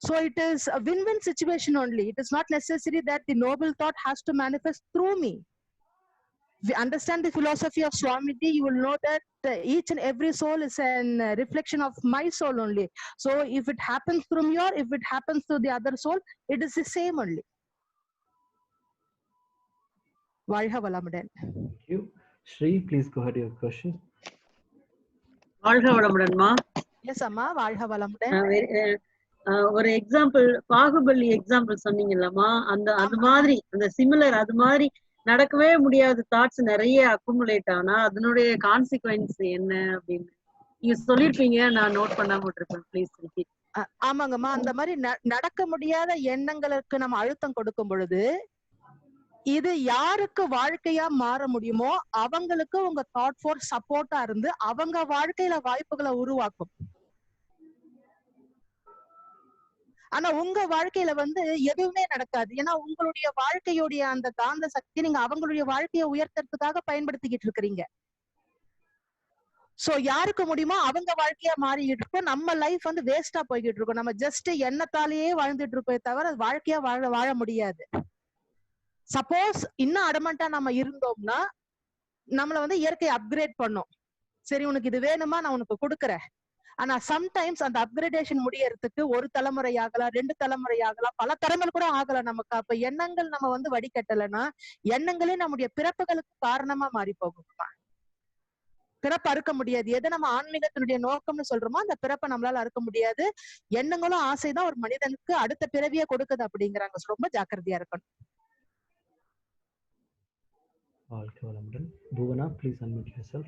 So it is a win-win situation only. It is not necessary that the noble thought has to manifest through me. If you understand the philosophy of Swamiji, you will know that each and every soul is a reflection of my soul only. So if it happens through me or if it happens through the other soul, it is the same only. Valha Valamudan. Thank you. Shri, please go ahead with your question. வாழ்க வளமுடன்மா. Yes, amma. Valha Valamudan. ஒரு example, Baahubali example சொன்னீங்கல்லம்மா, அந்த மாதிரி அந்த similar அது மாதிரி நடக்கவே முடியாத thoughts நிறைய அக்குமுலேட் ஆனா அதனுடைய கான்சிக்வன்ஸ் என்ன அப்படின்னு நீங்க சொல்லிருப்பீங்க, நான் நோட் பண்ணாம விட்டுருப்பேன். Please repeat. ஆமாங்கம்மா, அந்த மாதிரி நடக்க முடியாத எண்ணங்களுக்கு நம்ம அழுத்தம் கொடுக்கும் பொழுது இது யாருக்கு வாழ்க்கையா மாற முடியுமோ அவங்களுக்கு உங்க தாட் ஃபோர்ஸ் சப்போர்ட்டா இருந்து அவங்க வாழ்க்கையில வாய்ப்புகளை உருவாக்கும். ஆனா உங்க வாழ்க்கையில எதுவுமே நடக்காது. ஏன்னா உங்களுடைய வாழ்க்கையுடைய அந்த காந்த சக்தி நீங்க அவங்களுடைய வாழ்க்கையை உயர்த்துறதுக்காக பயன்படுத்திக்கிட்டு இருக்கிறீங்க. சோ யாருக்கு முடியுமோ அவங்க வாழ்க்கையா மாறிக்கிட்டு இருக்கோம். நம்ம லைஃப் வேஸ்டா போய்கிட்டு இருக்கோம். நம்ம ஜஸ்ட் எண்ணத்தாலேயே வாழ்ந்துட்டு இருப்போம் தவிர வாழ்க்கையா வாழ முடியாது. சப்போஸ் இன்னும் அடமண்டா நம்ம இருந்தோம்னா நம்மள இயற்கை அப்கிரேட் பண்ணும். சரி, உனக்கு இது வேணுமா, நான் உனக்கு கொடுக்குறேன். ஆனா சம்டைம்ஸ் அந்த அப்கிரேடேஷன் முடியறதுக்கு ஒரு தலைமுறை ஆகலாம், 2 தலைமுறை ஆகலாம், பல தலைமுறை கூட ஆகலாம். நமக்கு அப்ப எண்ணங்கள் நம்ம வடிகட்டலைன்னா எண்ணங்களே நம்முடைய பிறப்புகளுக்கு காரணமா மாறி போகுமா. பிறப்பு அறுக்க முடியாது. எதை நம்ம ஆன்மீகத்தினுடைய நோக்கம்னு சொல்றோமோ அந்த பிறப்பை நம்மளால அறுக்க முடியாது. எண்ணங்களும் ஆசைதான் ஒரு மனிதனுக்கு அடுத்த பிறவியை கொடுக்குது அப்படிங்கிறாங்க. ரொம்ப ஜாக்கிரதையா இருக்கணும். வாழ்க வளமுடன். Bhuvana, please unmute yourself.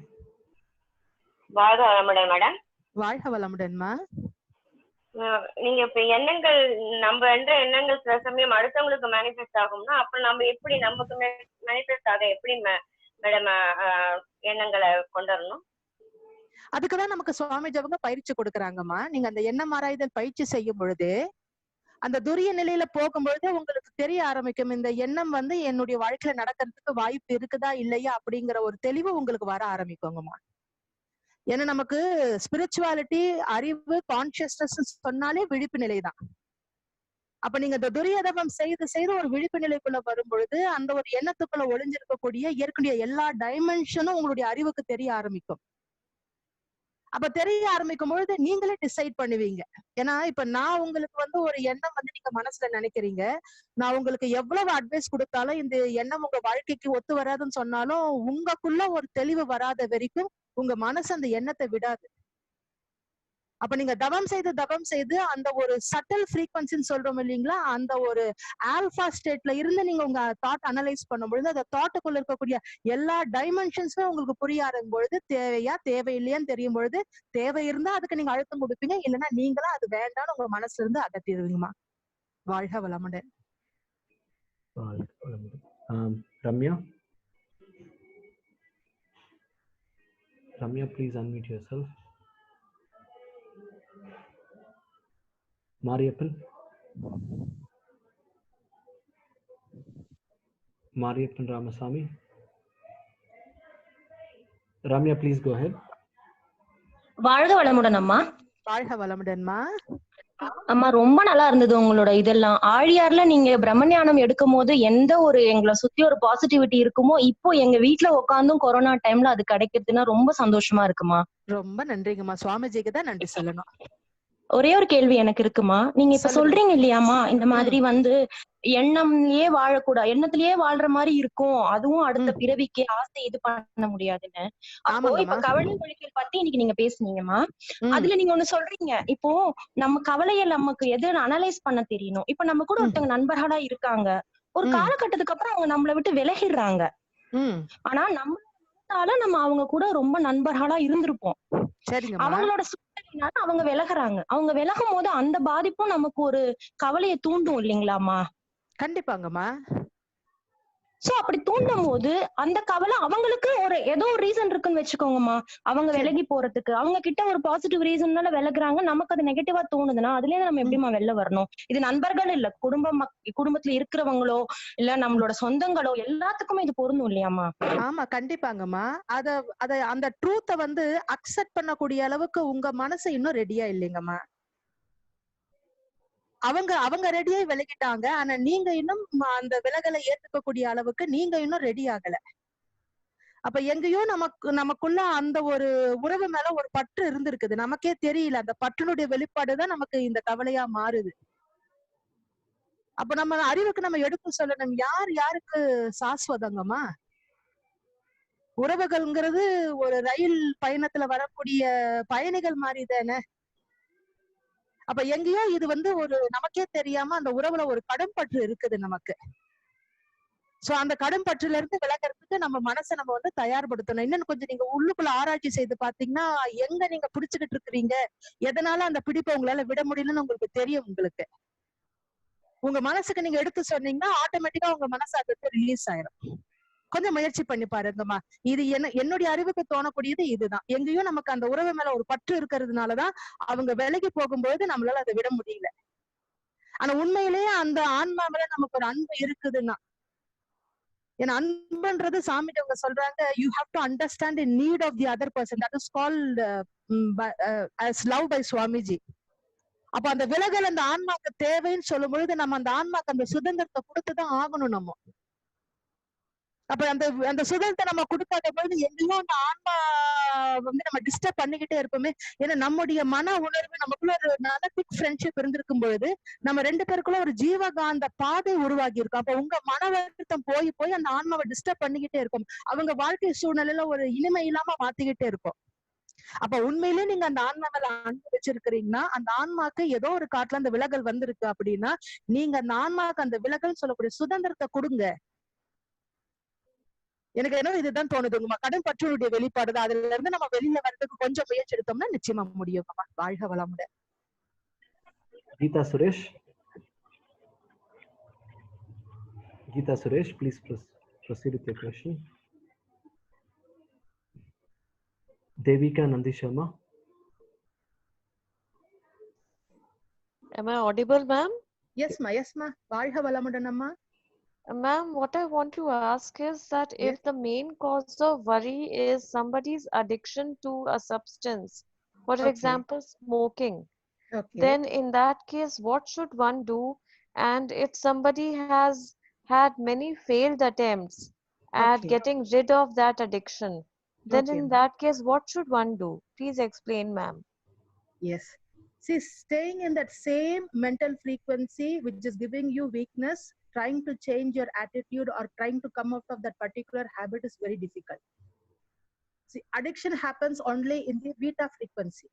வாழ்க வளமுடன் மேடம். வாழ்க வளமுடன்மா. நீங்க இப்ப எண்ணங்கள் நம்ம எண்ணங்கள் சில சமயம் அடுத்தவங்களுக்கு மேனிஃபெஸ்ட் ஆகும்னா அப்ப நம்ம எப்படி நமக்கு மேனிஃபெஸ்ட் ஆக எப்படி மேடம் எண்ணங்களை கொண்டு வரணும்? அதுக்குதான் நமக்கு சுவாமிஜி அவங்க பயிற்சி கொடுக்குறாங்கம்மா. நீங்க அந்த எண்ணம் ஆராய்தல் பயிற்சி செய்யும் பொழுது அந்த துரிய நிலையில போகும்பொழுது உங்களுக்கு தெரிய ஆரம்பிக்கும், இந்த எண்ணம் என்னுடைய வாழ்க்கையில நடக்கிறதுக்கு வாய்ப்பு இருக்குதா இல்லையா அப்படிங்கிற ஒரு தெளிவு உங்களுக்கு வர ஆரம்பிக்குங்கம்மா. ஏன்னா நமக்கு ஸ்பிரிச்சுவாலிட்டி, அறிவு, கான்சியஸ்னஸ் சொன்னாலே விழிப்பு நிலை தான். அப்ப நீங்க இந்த துரியதவம் செய்து ஒரு விழிப்பு நிலைக்குள்ள வரும் பொழுது அந்த ஒரு எண்ணத்துக்குள்ள ஒளிஞ்சிருக்கக்கூடிய ஏற்கனவே எல்லா டைமென்ஷனும் உங்களுடைய அறிவுக்கு தெரிய ஆரம்பிக்கும். அப்ப தெரிய ஆரம்பிக்கும் பொழுது நீங்களே டிசைட் பண்ணுவீங்க. ஏன்னா இப்ப நான் உங்களுக்கு ஒரு எண்ணம் நீங்க மனசுல நினைக்கிறீங்க. நான் உங்களுக்கு எவ்வளவு அட்வைஸ் கொடுத்தாலும் இந்த எண்ணம் உங்க வாழ்க்கைக்கு ஒத்து வராதுன்னு சொன்னாலும் உங்களுக்குள்ள ஒரு தெளிவு வராத வரைக்கும் உங்க மனசு அந்த எண்ணத்தை விடாது. அப்ப நீங்க தவம் செய்து அந்த ஒரு சட்டல் ஃப்ரீக்வன்சின்னு சொல்றோம் இல்லைங்களா, அந்த ஒரு ஆல்பா ஸ்டேட்ல இருந்து நீங்க உங்க தாட் அனலைஸ் பண்ணும்பொழுது அந்த தாட்டுக்குள்ள இருக்கக்கூடிய எல்லா டைமென்ஷன்ஸுமே உங்களுக்கு புரிய ஆரம்பிக்கும் பொழுது தேவையா தேவையில்லையான்னு தெரியும் பொழுது தேவை இருந்தா அதுக்கு நீங்க அழுத்தம் கொடுப்பீங்க, இல்லைன்னா நீங்களா அது வேண்டாம்னு உங்க மனசுல இருந்து அகற்றிடுவீங்கம்மா. வாழ்க வளமுடன். Ramya, please unmute yourself. Mariyappan Ramasamy. Ramya, please go ahead. வாழ்க வளமுடன் அம்மா. வாழ்க வளமுடன்மா. அம்மா ரொம்ப நல்லா இருந்தது உங்களோட இதெல்லாம். ஆழியார்ல நீங்க பிரம்மஞானம் எடுக்கும் போது எந்த ஒரு எங்களை சுத்தி ஒரு பாசிட்டிவிட்டி இருக்குமோ இப்போ எங்க வீட்டுல உட்காந்தும் கொரோனா டைம்ல அது கிடைக்கிறதுன்னா ரொம்ப சந்தோஷமா இருக்குமா. ரொம்ப நன்றிங்கம்மா. சுவாமிஜிக்கு தான் நன்றி சொல்லணும். ஒரே ஒரு கேள்வி எனக்கு இருக்குமா. நீங்க இப்ப சொல்றீங்க இல்லையாமா, இந்த மாதிரி எண்ணம்லயே வாழக்கூடாது, எண்ணத்திலேயே வாழ்ற மாதிரி இருக்கும், அதுவும் அடுத்த பிறவிக்கு ஆசை இது பண்ண முடியாதுன்னு. அப்போ இப்ப கவலை ஒழிக்கல் பத்தி இன்னைக்கு நீங்க பேசுனீங்கம்மா. அதுல நீங்க ஒண்ணு சொல்றீங்க, இப்போ நம்ம கவலையை நமக்கு எது அனலைஸ் பண்ண தெரியணும். இப்ப நம்ம கூட ஒருத்தவங்க நண்பர்களா இருக்காங்க, ஒரு காலகட்டத்துக்கு அப்புறம் அவங்க நம்மளை விட்டு விலகிடுறாங்க. ஆனா நம்ம அவங்க கூட ரொம்ப நண்பர்களா இருந்திருப்போம். அவங்களோட சூழ்நிலைனால அவங்க விலகுறாங்க. அவங்க விலகும் போது அந்த பாதிப்பும் நமக்கு ஒரு கவலையை தூண்டும் இல்லைங்களாமா. கண்டிப்பாங்கம்மா. சோ அப்படி தூண்டும் போது அந்த கவலை அவங்களுக்கு ஏதோ ஒரு ரீசன் இருக்குன்னு வச்சுக்கோங்கம்மா. அவங்க விலகி போறதுக்கு அவங்க கிட்ட ஒரு பாசிட்டிவ் ரீசன்னால விலகுறாங்க. நமக்கு அது நெகட்டிவா தோணுதுன்னா அதுல இருந்து நம்ம எப்படிமா வெளில வரணும்? இது நண்பர்கள் இல்ல, குடும்பத்துல இருக்கிறவங்களோ இல்ல நம்மளோட சொந்தங்களோ எல்லாத்துக்குமே இது பொருந்தும் இல்லையாமா? ஆமா கண்டிப்பாங்கம்மா. அத அந்த ட்ரூத்தை அக்செப்ட் பண்ணக்கூடிய அளவுக்கு உங்க மனசு இன்னும் ரெடியா இல்லைங்கம்மா. அவங்க ரெடியாய் விலகிட்டாங்க. ஆனா நீங்க இன்னும் அந்த விலகலை ஏத்துக்கக்கூடிய அளவுக்கு நீங்க இன்னும் ரெடி ஆகல. அப்ப எங்கேயோ நமக்குள்ள அந்த ஒரு உறவு மேல ஒரு பற்று இருந்திருக்குது, நமக்கே தெரியல. அந்த பற்றினுடைய வெளிப்பாடுதான் நமக்கு இந்த கவலையா மாறுது. அப்ப நம்ம அறிவுக்கு நம்ம எடுத்து சொல்லணும், யார் யாருக்கு சாஸ்வதங்கம்மா? உறவுகள்ங்கிறது ஒரு ரயில் பயணத்துல வரக்கூடிய பயணிகள் மாதிரி தானே. அப்ப எங்கேயோ இது ஒரு நமக்கே தெரியாம அந்த உறவுல ஒரு கடம்பற்று இருக்குது நமக்கு. சோ அந்த கடம்பற்றுல இருந்து விலகிறதுக்கு நம்ம மனசை நம்ம தயார்படுத்தணும். இன்னும் கொஞ்சம் நீங்க உள்ளுக்குள்ள ஆராய்ச்சி செய்து பாத்தீங்கன்னா எங்க நீங்க பிடிச்சுக்கிட்டு இருக்கிறீங்க, எதனால அந்த பிடிப்பை உங்களால விட முடியலன்னு உங்களுக்கு தெரியும். உங்களுக்கு உங்க மனசுக்கு நீங்க எடுத்து சொன்னீங்கன்னா ஆட்டோமேட்டிக்கா உங்க மனசு அதுக்கு ரிலீஸ் ஆயிரும். கொஞ்சம் முயற்சி பண்ணி பாருங்கம்மா. இது என்னுடைய அறிவுக்கு தோணக்கூடியது இதுதான். எங்கேயோ நமக்கு அந்த உறவு மேல ஒரு பற்று இருக்கிறதுனாலதான் அவங்க விலகி போகும்போது நம்மளால அதை விட முடியல. ஆனா உண்மையிலேயே அந்த ஆன்மா மேல நமக்கு ஒரு அன்பு இருக்குதுன்னா, ஏன்னா அன்புன்றது சாமிட்ட அவங்க சொல்றாங்க, you have to understand the need of the other person, that is called as love by Swamiji. அப்ப அந்த விலகல் அந்த ஆன்மாக்கு தேவைன்னு சொல்லும் பொழுது நம்ம அந்த ஆன்மாக்கு அந்த சுதந்திரத்தை கொடுத்துதான் ஆகணும். நம்ம அப்ப அந்த சுதந்திரத்தை நம்ம கொடுக்காத பொழுது எங்கேயும் அந்த ஆன்மா நம்ம டிஸ்டர்ப் பண்ணிக்கிட்டே இருப்போமே. ஏன்னா நம்முடைய மன உணர்வு நமக்குள்ள ஒரு நல்ல திக் ஃப்ரெண்ட்ஷிப் இருந்திருக்கும் பொழுது நம்ம ரெண்டு பேருக்குள்ள ஒரு ஜீவகாந்த பாதை உருவாகி இருக்கும். அப்ப உங்க மன வருத்தம் போய் அந்த ஆன்மாவை டிஸ்டர்ப் பண்ணிக்கிட்டே இருக்கும். அவங்க வாழ்க்கை சூழ்நிலையில ஒரு இனிமை இல்லாம மாத்திக்கிட்டே இருக்கும். அப்ப உண்மையிலேயே நீங்க அந்த ஆன்மா மேல அன்பு வச்சிருக்கிறீங்கன்னா, அந்த ஆன்மாக்கு ஏதோ ஒரு காட்டுல அந்த விலகல் வந்திருக்கு அப்படின்னா நீங்க அந்த ஆன்மாக்கு அந்த விலகல் சொல்லக்கூடிய சுதந்திரத்தை கொடுங்க. எனக்கு என்ன இதுதான் தோணுதுங்கம்மா. கடன் பற்றுடைய வெளிப்பாடுதான். அதுல இருந்து நம்ம வெளியில வர்றதுக்கு கொஞ்சம் முயற்சி எடுத்தோம்னா நிச்சயமா முடியுங்கம்மா. வாழ்க வளமுடன். Geeta Suresh, please proceed with your question. Devika Nandi Sharma. Am I audible, ma'am? Yes ma. வாழ்க வளமுடன் அம்மா. Ma'am, what I want to ask is that if the main cause of worry is somebody's addiction to a substance, for example, smoking, then in that case, what should one do? And if somebody has had many failed attempts at getting rid of that addiction, then in that case, what should one do? Please explain, ma'am. Yes. See, staying in that same mental frequency which is giving you weakness, trying to change your attitude or trying to come out of that particular habit is very difficult. See, addiction happens only in the beta frequency.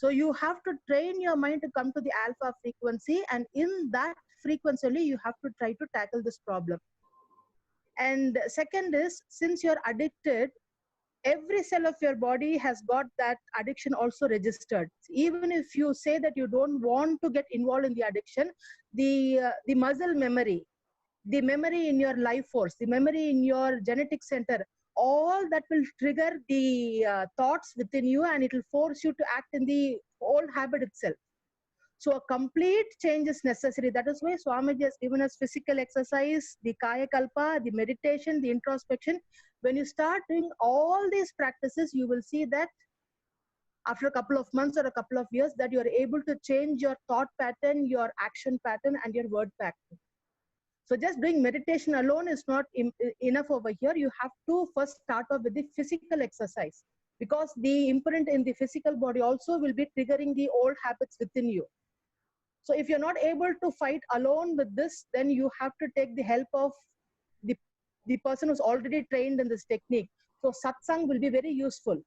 So you have to train your mind to come to the alpha frequency, and in that frequency only you have to try to tackle this problem. And second is, since you're addicted, every cell of your body has got that addiction also registered. Even if you say that you don't want to get involved in the addiction, the muscle memory, the memory in your life force, the memory in your genetic center, all that will trigger the thoughts within you, and it will force you to act in the old habit itself. So a complete change is necessary. That is why Swamiji has given us physical exercise, the Kaya Kalpa, the meditation, the introspection. When you start doing all these practices, you will see that after a couple of months or a couple of years, that you are able to change your thought pattern, your action pattern, and your word pattern. So just doing meditation alone is not enough over here. You have to first start off with the physical exercise, because the imprint in the physical body also will be triggering the old habits within you. So if you're not able to fight alone with this, then you have to take the help of the person who's already trained in this technique. So satsang will be very useful.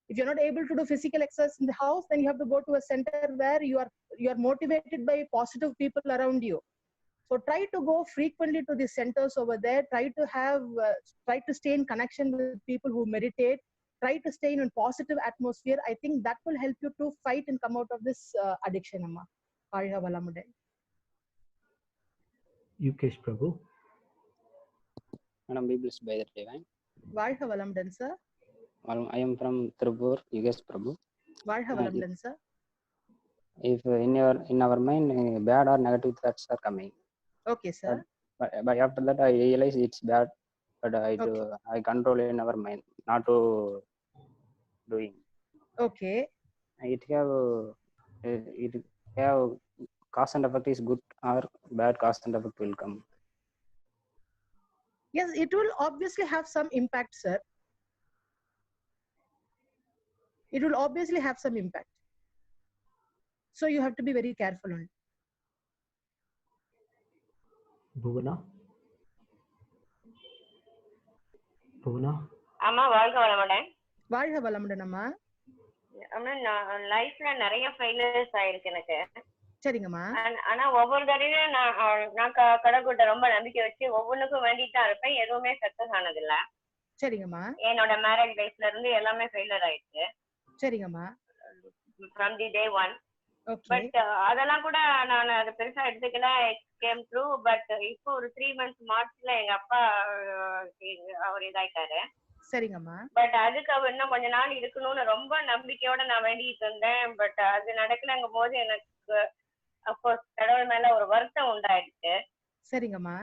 If you're not able to do physical exercise in the house, then you have to go to a center where you are motivated by positive people around you. So try to go frequently to the centers over there. Try to stay in connection with people who meditate. Try to stay in a positive atmosphere. I think that will help you to fight and come out of this addiction, Amma. Valga Valamudan. Yukesh Prabhu. Madam, be blessed by the divine. Valga Valamudan, sir. I am from Tribur, Yukesh Prabhu. Valga Valamudan, sir. If in our mind bad or negative thoughts are coming. Okay, sir. But after that I realize it's bad, but I control in our mind not to doing. Okay. It have cause and effect is good or bad cause and effect will come. Yes, it will obviously have some impact, sir. It will obviously have some impact. So you have to be very careful on it. Bhuvana. அம்மா வாழ்க வளமுடன். வாழ்க வளமுடன் அம்மா. அம்மா நான் லைஃப்ல நிறைய ஃபெயிலியர்ஸ் ஆயிருக்கு எனக்கு. சரிங்கம்மா. ஆனா ஒவ்வொரு தடவையும் நான் கடவுள்கிட்ட ரொம்ப நம்பிக்கை வச்சு ஒவ்வொன்றுக்கும் வேண்டிட்டு தான் இருப்பேன். எதுவுமே சக்சஸ் ஆனது இல்ல. சரிங்கம்மா. என்னோட மேரேஜ் லைஃப்ல இருந்து எல்லாமே ஃபெயிலியர் ஆயிடுச்சு. சரிங்கம்மா. From the day one. But அதெல்லாம் கூட நான் அதை பெருசா எடுத்துக்கல. Came through. பட் இப்போ ஒரு 3 months மார்ச்ல எங்க அப்பா அவர் இதாயிட்டாரு. சரிங்கம்மா. பட் அதுக்கு அவர் இன்னும் கொஞ்ச நாள் இருக்கணும்னு ரொம்ப நம்பிக்கையோட நான் வேண்டிட்டு இருந்தேன். பட் அது நடக்கலங்கும் போது எனக்கு அப்போ கடவுள் மேல ஒரு வருத்தம் உண்டாயிடுச்சு. சரிங்கம்மா.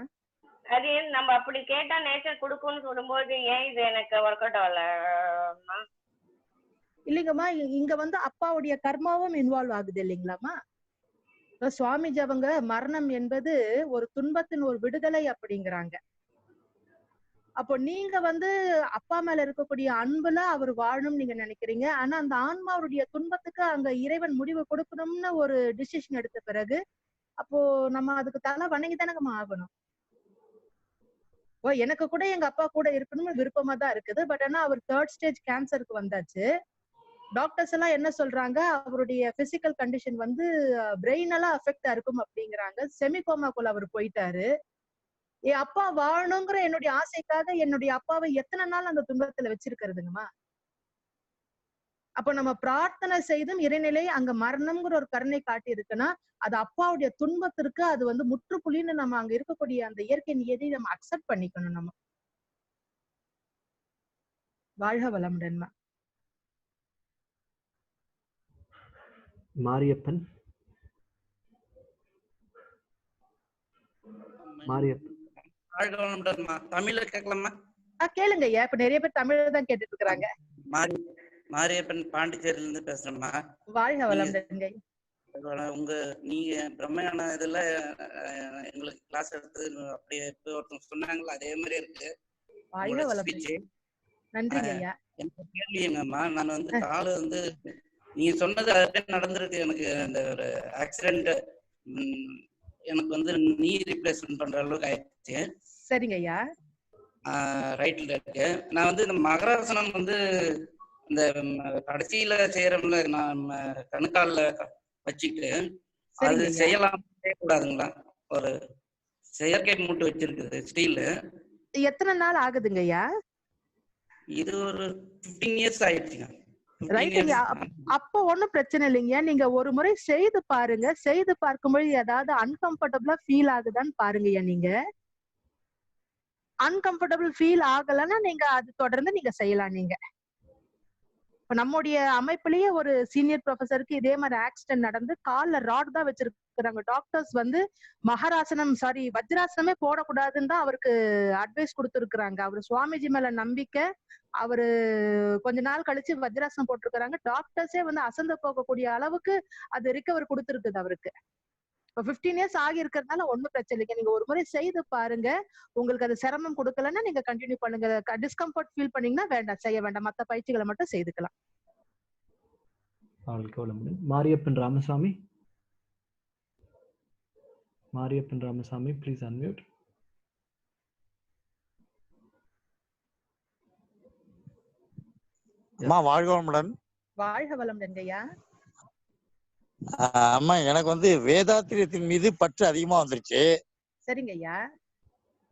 அது நம்ம அப்படி கேட்டா நேச்சர் கொடுக்கும்னு சொல்லும்போது ஏன் இது எனக்கு ஒர்க் அவுட் ஆகல? இல்லைங்கம்மா, இங்க அப்பாவுடைய கர்மாவும் இன்வால்வ் ஆகுது இல்லைங்களாம்மா. சுவாமிஜி அவங்க மரணம் என்பது ஒரு துன்பத்தின் ஒரு விடுதலை அப்படிங்கிறாங்க. அப்போ நீங்க அப்பா மேல இருக்கக்கூடிய அன்புல அவர் வாழணும் நீங்க நினைக்கிறீங்க. ஆனா அந்த ஆன்மாவுடைய துன்பத்துக்கு அங்க இறைவன் முடிவு கொடுக்கணும்னு ஒரு டிசிஷன் எடுத்த பிறகு அப்போ நம்ம அதுக்கு தலை வணங்கி தானங்கம்மா ஆகணும். எனக்கு கூட எங்க அப்பா கூட இருக்கணும்னு விருப்பமா தான் இருக்குது. பட் ஆனா அவர் 3rd stage கேன்சருக்கு வந்தாச்சு. டாக்டர்ஸ் எல்லாம் என்ன சொல்றாங்க, அவருடைய பிசிக்கல் கண்டிஷன் பிரெயின் எல்லாம் அஃபெக்ட் இருக்கும் அப்படிங்கிறாங்க. செமிகோமாக்குள்ள அவர் போயிட்டாரு. என் அப்பா வாழணுங்கிற என்னுடைய ஆசைக்காக என்னுடைய அப்பாவை எத்தனை நாள் அந்த துன்பத்துல வச்சிருக்கிறதுங்கம்மா. அப்ப நம்ம பிரார்த்தனை செய்தும் இறைநிலை அங்க மரணம்ங்கிற ஒரு கருணை காட்டி இருக்குன்னா அது அப்பாவுடைய துன்பத்திற்கு அது முற்றுப்புள்ளின்னு நம்ம அங்க இருக்கக்கூடிய அந்த இயற்கை நியதியை நம்ம அக்செப்ட் பண்ணிக்கணும். நம்ம வாழ்க வளமுடன்மா. மாரியப்பன். தமிழ்ல கேட்கலாமா? கேளுங்க ஐயா. இப்ப நிறைய பேர் தமிழ்ல தான் கேட்டுட்டு இருக்காங்க. மாரியப்பன் பாண்டிச்சேரியில இருந்து பேசுறேம்மா. வாழ்க வளமுடன்ங்க. நீங்க பிரம்மயான இதுல எங்களுக்கு கிளாஸ் எடுத்து அப்படியே ஒருத்தவங்க சொன்னாங்களா அதே மாதிரி இருக்கு. வாழ்க வளமுடன். நன்றிங்க ஐயா. எனக்கு கேள்வி எங்கம்மா, நான் காலு நீங்க சொன்னது அதே நடந்திருக்கு. எனக்கு அந்த ஒரு ஆக்சிடென்ட் எனக்கு நீ ரீப்ளேஸ்மெண்ட் பண்ற அளவுக்கு ஆயிடுச்சு. சரிங்க ஐயா. ரைட்ல இருக்கு. நான் இந்த மகராசனம் இந்த கடைசியில செய்யறோம்ல, நான் கணுக்கால்ல வச்சுட்டு அது செய்யலாம் செய்யக்கூடாதுங்களா? ஒரு செயற்கை மூட்டு வச்சிருக்குது ஸ்டீல். எத்தனை நாள் ஆகுதுங்கய்யா? இது ஒரு 15 இயர்ஸ் ஆயிடுச்சுங்க. ரைட்டுங்க. அப்போ ஒண்ணும் பிரச்சனை இல்லைங்க. நீங்க ஒரு முறை செய்து பாருங்க. செய்து பார்க்கும்போது ஏதாவது அன்கம்ஃபர்டபுளா ஃபீல் ஆகுதான்னு பாருங்கய்யா. நீங்க அன்கம்ஃபர்டபுள் ஃபீல் ஆகலன்னா நீங்க அது தொடர்ந்து நீங்க செய்யலாம். நீங்க இப்ப நம்முடைய அமைப்புலயே ஒரு சீனியர் ப்ரொஃபஸருக்கு இதே மாதிரி ஆக்சிடென்ட் நடந்து கால்ல ராட் தான் வச்சிருக்காங்க. டாக்டர்ஸ் வந்து வஜ்ராசனமே போடக்கூடாதுன்னு தான் அவருக்கு அட்வைஸ் கொடுத்துருக்காங்க. அவரு சுவாமிஜி மேல நம்பிக்கை, அவரு கொஞ்ச நாள் கழிச்சு வஜ்ராசனம் போட்டிருக்கிறாங்க. டாக்டர்ஸே வந்து அசந்து போகக்கூடிய அளவுக்கு அது ரிகவர் கொடுத்துருக்குது அவருக்கு. இப்ப 15 இயர்ஸ் ஆகி இருக்கிறதுனால ஒண்ணும் பிரச்சனை இல்லைங்க. நீங்க ஒரு முறை செய்து பாருங்க. உங்களுக்கு அது சிரமம் கொடுக்கலன்னா நீங்க கண்டினியூ பண்ணுங்க. டிஸ்கம்ஃபர்ட் ஃபீல் பண்ணீங்கன்னா வேண்டாம், செய்ய வேண்டாம். மத்த பயிற்சிகளை மட்டும் செய்துக்கலாம். மாரியப்பன் ராமசாமி. Mariappan Ramasamy, please unmute. அம்மா வாழ்க வளமுடன். வாழ்க வளமுடன் ஐயா. அம்மா எனக்கு வந்து வேதாத்திரியத்தின் மீது பற்று அதிகமா வந்துருச்சு. சரிங்க ஐயா.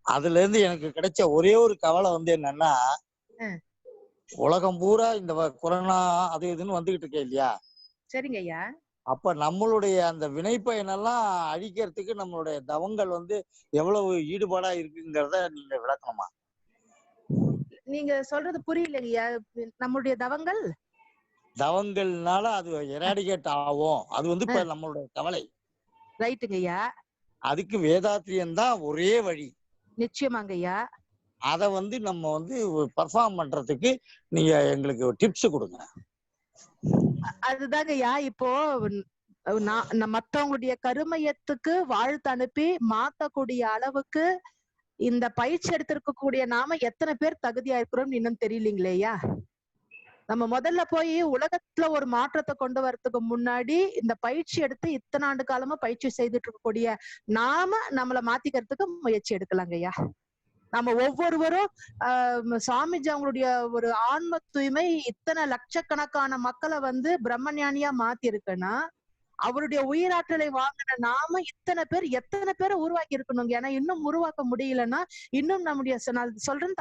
அதுல இருந்து எனக்கு கிடைச்ச ஒரே ஒரு கவலை வந்து என்னன்னா, உலகம் பூரா இந்த கொரோனா அது இதுன்னு வந்துகிட்டு இருக்கே இல்லையா? சரிங்க ஐயா. அப்ப நம்மளுடைய அந்த வினைப்பயனெல்லாம் அழிக்கிறதுக்கு நம்மளுடைய தவங்கள் வந்து எவ்வளவு ஈடுபாடா இருக்குங்கிறத நீங்க விளக்கணுமா? நீங்க சொல்றது புரியலைங்கய்யா. நம்மளுடைய தவங்கள்னால அது எராடிகேட் ஆகும். அது வந்து இப்ப நம்மளுடைய கவலை. ரைட்டுங்கய்யா. அதுக்கு வேதாத்திரியம் தான் ஒரே வழி. நிச்சயமாங்கய்யா. அத வந்து நம்ம வந்து பெர்ஃபார்ம் பண்றதுக்கு நீங்க எங்களுக்கு டிப்ஸ் கொடுங்க. அதுதாங்கய்யா. இப்போ மத்தவங்களுடைய கருமையத்துக்கு வாழ்த்து அனுப்பி மாத்தக்கூடிய அளவுக்கு இந்த பயிற்சி எடுத்திருக்கக்கூடிய நாம எத்தனை பேர் தகுதியா இருக்கிறோம் இன்னும் தெரியலீங்களேயா? நம்ம முதல்ல போய் உலகத்துல ஒரு மாற்றத்தை கொண்டு வரதுக்கு முன்னாடி இந்த பயிற்சி எடுத்து இத்தனை ஆண்டு காலமா பயிற்சி செய்துட்டு இருக்கக்கூடிய நாம நம்மளை மாத்திக்கிறதுக்கு முயற்சி எடுக்கலாங்க ஐயா. நம்ம ஒவ்வொருவரும் சுவாமிஜி அவங்களுடைய ஒரு ஆன்ம தூய்மை இத்தனை லட்சக்கணக்கான மக்களை வந்து பிரம்மஞானியா மாத்தி இருக்குன்னா, அவருடைய உயிராற்றலை வாங்கின நாம இத்தனை பேர் எத்தனை பேரை உருவாக்கி இருக்கணுங்க. ஏன்னா இன்னும் உருவாக்க முடியலன்னா இன்னும் நம்முடைய நான் சொல்றேன்,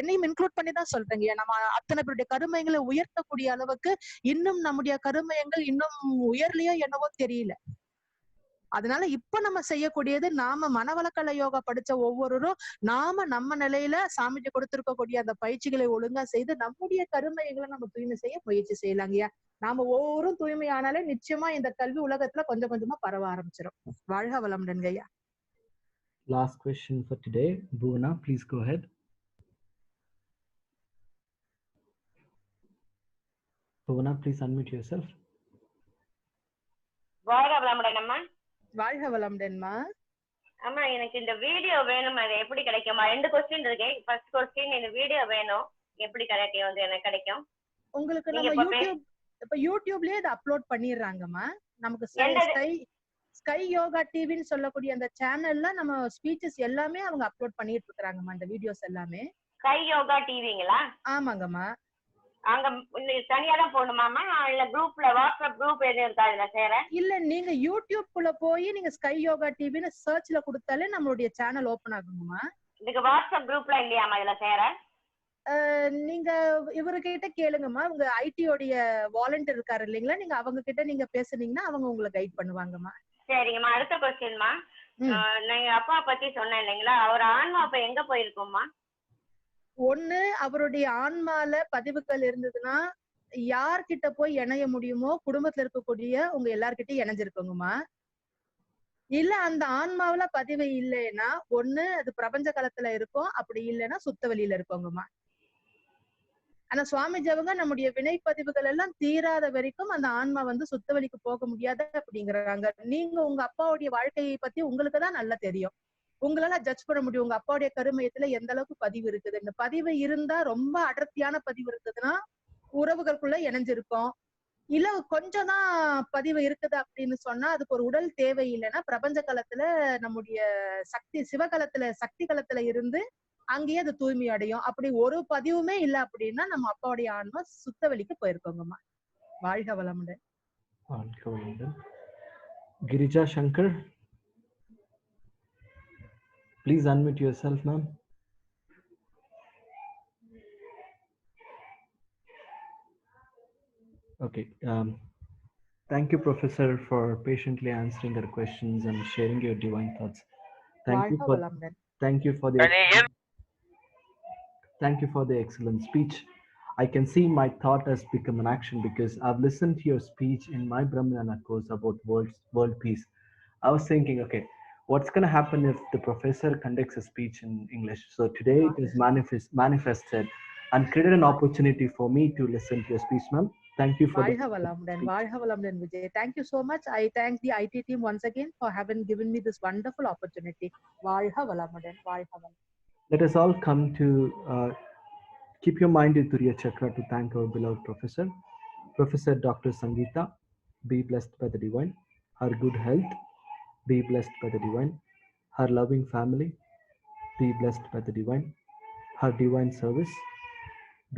என்னையும் இன்க்ளூட் பண்ணி தான் சொல்றேங்க. நம்ம அத்தனை பேருடைய கருமையங்களை உயர்த்தக்கூடிய அளவுக்கு இன்னும் நம்முடைய கருமையங்கள் இன்னும் உயர்லையோ என்னவோ தெரியல. அதனால இப்ப நம்ம செய்யக்கூடியது, நாம மனவளக்கலை யோகா படிச்ச ஒவ்வொருவரும் நாம நம்ம நிலையில சாமிஜி கொடுத்திருக்கக்கூடிய அந்த பயிற்சிகளை ஒழுங்கா செய்து நம்முடைய கருமையங்களை நம்ம தூய்மை செய்ய முயற்சி செய்யலாங்கய்யா. நாம ஒவ்வொருவரும் தூய்மையானாலே நிச்சயமா இந்த கல்வி உலகத்துல கொஞ்சம் கொஞ்சமா பரவ ஆரம்பிச்சிடும். வாழ்க வளமுடன் ஐயா. Last question for today. Bhuvana, please go ahead. Bhuvana, please unmute yourself. வாழ்க வளமுடன் அம்மா. வாழ்க வளமுடன்மா. அம்மா எனக்கு இந்த வீடியோ வேணும், அது எப்படி கிடைக்குமா? 2 கொஸ்டின் இருக்கு. ஃபர்ஸ்ட் கொஸ்டின், இந்த வீடியோ வேணும், எப்படி கிடைக்கும்? வந்து எனக்கு கிடைக்கும். உங்களுக்கு நம்ம யூடியூப்லயே இத அப்லோட் பண்ணிடுறாங்கம்மா. நமக்கு ஸ்கை யோகா டிவின்னு சொல்லக்கூடிய அந்த சேனல்ல நம்ம ஸ்பீச்சஸ் எல்லாமே அவங்க அப்லோட் பண்ணிட்டு இருக்காங்கம்மா. இந்த வீடியோஸ் எல்லாமே ஸ்கை யோகா டிவிங்களா? ஆமாங்கம்மா. அங்க தனியா தான் போகணுமாமா, இல்ல குரூப்ல வாட்ஸ்அப் குரூப் எதுவும் இருக்கா அதுல சேர? இல்ல, நீங்க யூடியூப்ல போய் நீங்க ஸ்கை யோகா டிவின்னு சர்ச்ல கொடுத்தாலே நம்மளுடைய சேனல் ஓபன் ஆகுங்கம்மா. இதுக்கு வாட்ஸ்அப் குரூப்ல இல்லையாமா இதுல சேர? நீங்க இவர்கிட்ட கேளுங்கம்மா. உங்க ஐடியோடைய வாலண்டியர் இருக்காரு இல்லைங்களா, நீங்க அவங்க கிட்ட நீங்க பேசுனீங்கன்னா அவங்க உங்களை கைட் பண்ணுவாங்கம்மா. சரிங்கம்மா. அடுத்த கொஸ்டின்மா, நீங்க அப்பா பத்தி சொன்னேன் இல்லைங்களா, அவர் ஆன்மா அப்ப எங்க போயிருக்கோம்மா? ஒண்ணு, அவருடைய ஆன்மால பதிவுகள் இருந்ததுன்னா யார்கிட்ட போய் இணைய முடியுமோ குடும்பத்துல இருக்கக்கூடிய உங்க எல்லார்கிட்டயும் இணைஞ்சிருக்கோங்கம்மா. இல்ல அந்த ஆன்மாவில பதிவு இல்லைன்னா ஒண்ணு அது பிரபஞ்ச காலத்துல இருக்கும், அப்படி இல்லைன்னா சுத்த வெளியில இருக்கோங்கம்மா. ஆனா சுவாமிஜி அவங்க நம்முடைய வினைப்பதிவுகள் எல்லாம் தீராத வரைக்கும் அந்த ஆன்மா வந்து சுத்த வெளிக்கு போக முடியாது அப்படிங்கிறாங்க. நீங்க உங்க அப்பாவுடைய வாழ்க்கையை பத்தி உங்களுக்கு தான் நல்லா தெரியும். உங்களால ஜட்ஜ் பண்ண முடியும் உங்க அப்பாவுடைய கருமையத்துல எந்த அளவுக்கு பதிவு இருக்குது. இந்த பதிவு இருந்தா, ரொம்ப அடர்த்தியான பதிவு இருக்குதுன்னா உறவுகளுக்குள்ள இணைஞ்சிருக்கும். இல்ல கொஞ்சம் தான் பதிவு இருக்குது அப்படின்னு சொன்னா அதுக்கு ஒரு உடல் தேவை இல்லைன்னா பிரபஞ்ச காலத்துல நம்முடைய சக்தி சிவகலத்துல சக்தி களத்துல இருந்து அங்கேயே அது தூய்மை அடையும். அப்படி ஒரு பதிவுமே இல்லை அப்படின்னா நம்ம அப்பாவுடைய ஆன்மா சுத்த வெளிக்கு போயிருக்கோங்கம்மா. வாழ்க வளமுடன். வாழ்க வளமுடன். Girija Shankar, please unmute yourself, ma'am. Okay. Thank you, Professor, for patiently answering our questions and sharing your divine thoughts. Thank you for the excellent speech. I can see my thought has become an action because I've listened to your speech in my Brahmana course about world peace. I was thinking, okay, what's going to happen if the professor conducts a speech in English? So today it is manifested and created an opportunity for me to listen to your speech, ma'am. Thank you for வாழ்க வளமுடன். வாழ்க வளமுடன் Vijay. Thank you so much. I thank the IT team once again for having given me this wonderful opportunity. வாழ்க வளமுடன். வாழ்க வளமுடன். Let us all come to keep your mind in Turiya Chakra to thank our beloved professor, Professor Dr. Sangeeta. Be blessed by the divine. Her good health, be blessed by the divine. Her loving family, be blessed by the divine. Her divine service,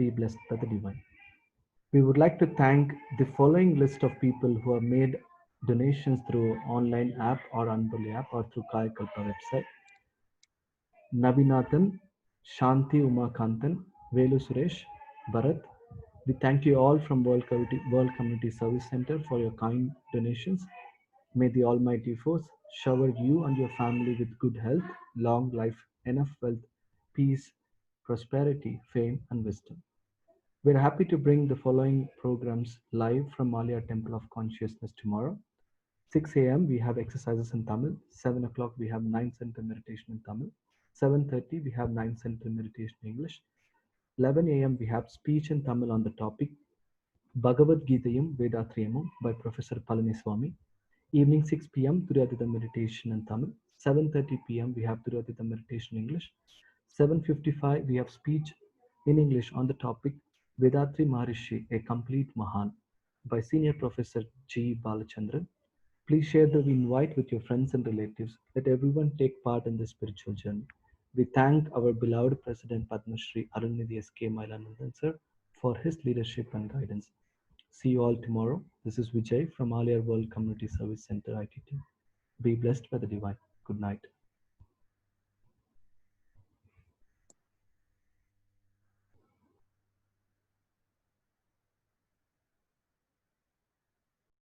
be blessed by the divine. We would like to thank the following list of people who have made donations through online app or Anbali app or through Kayakalpa website. Nabinathan, Shanti Umakantan, Velu Suresh, Bharat. We thank you all from World Community Service Center for your kind donations. May the Almighty Force shower you and your family with good health, long life, enough wealth, peace, prosperity, fame, and wisdom. We're happy to bring the following programs live from Malia Temple of Consciousness tomorrow. 6 a.m. we have exercises in Tamil. 7 o'clock we have 9 center meditation in Tamil. 7:30 we have 9 center meditation in English. 11 a.m. we have speech in Tamil on the topic Bhagavad Gitayum Vedatriyamum by Professor Palaniswamy. Evening 6 p.m. Turyatita meditation in Tamil. 7:30 p.m. we have Turyatita meditation in English. 7:55 we have speech in English on the topic Vedatri Maharishi, a complete Mahan by Senior Professor G. Balachandran. Please share the invite with your friends and relatives. Let everyone take part in this spiritual journey. We thank our beloved President Padma Shri Arunidhi S.K. Mailanandan sir for his leadership and guidance. See you all tomorrow. This is Vijay from Aliyar World Community Service Center IT team. Be blessed by the divine. Good night.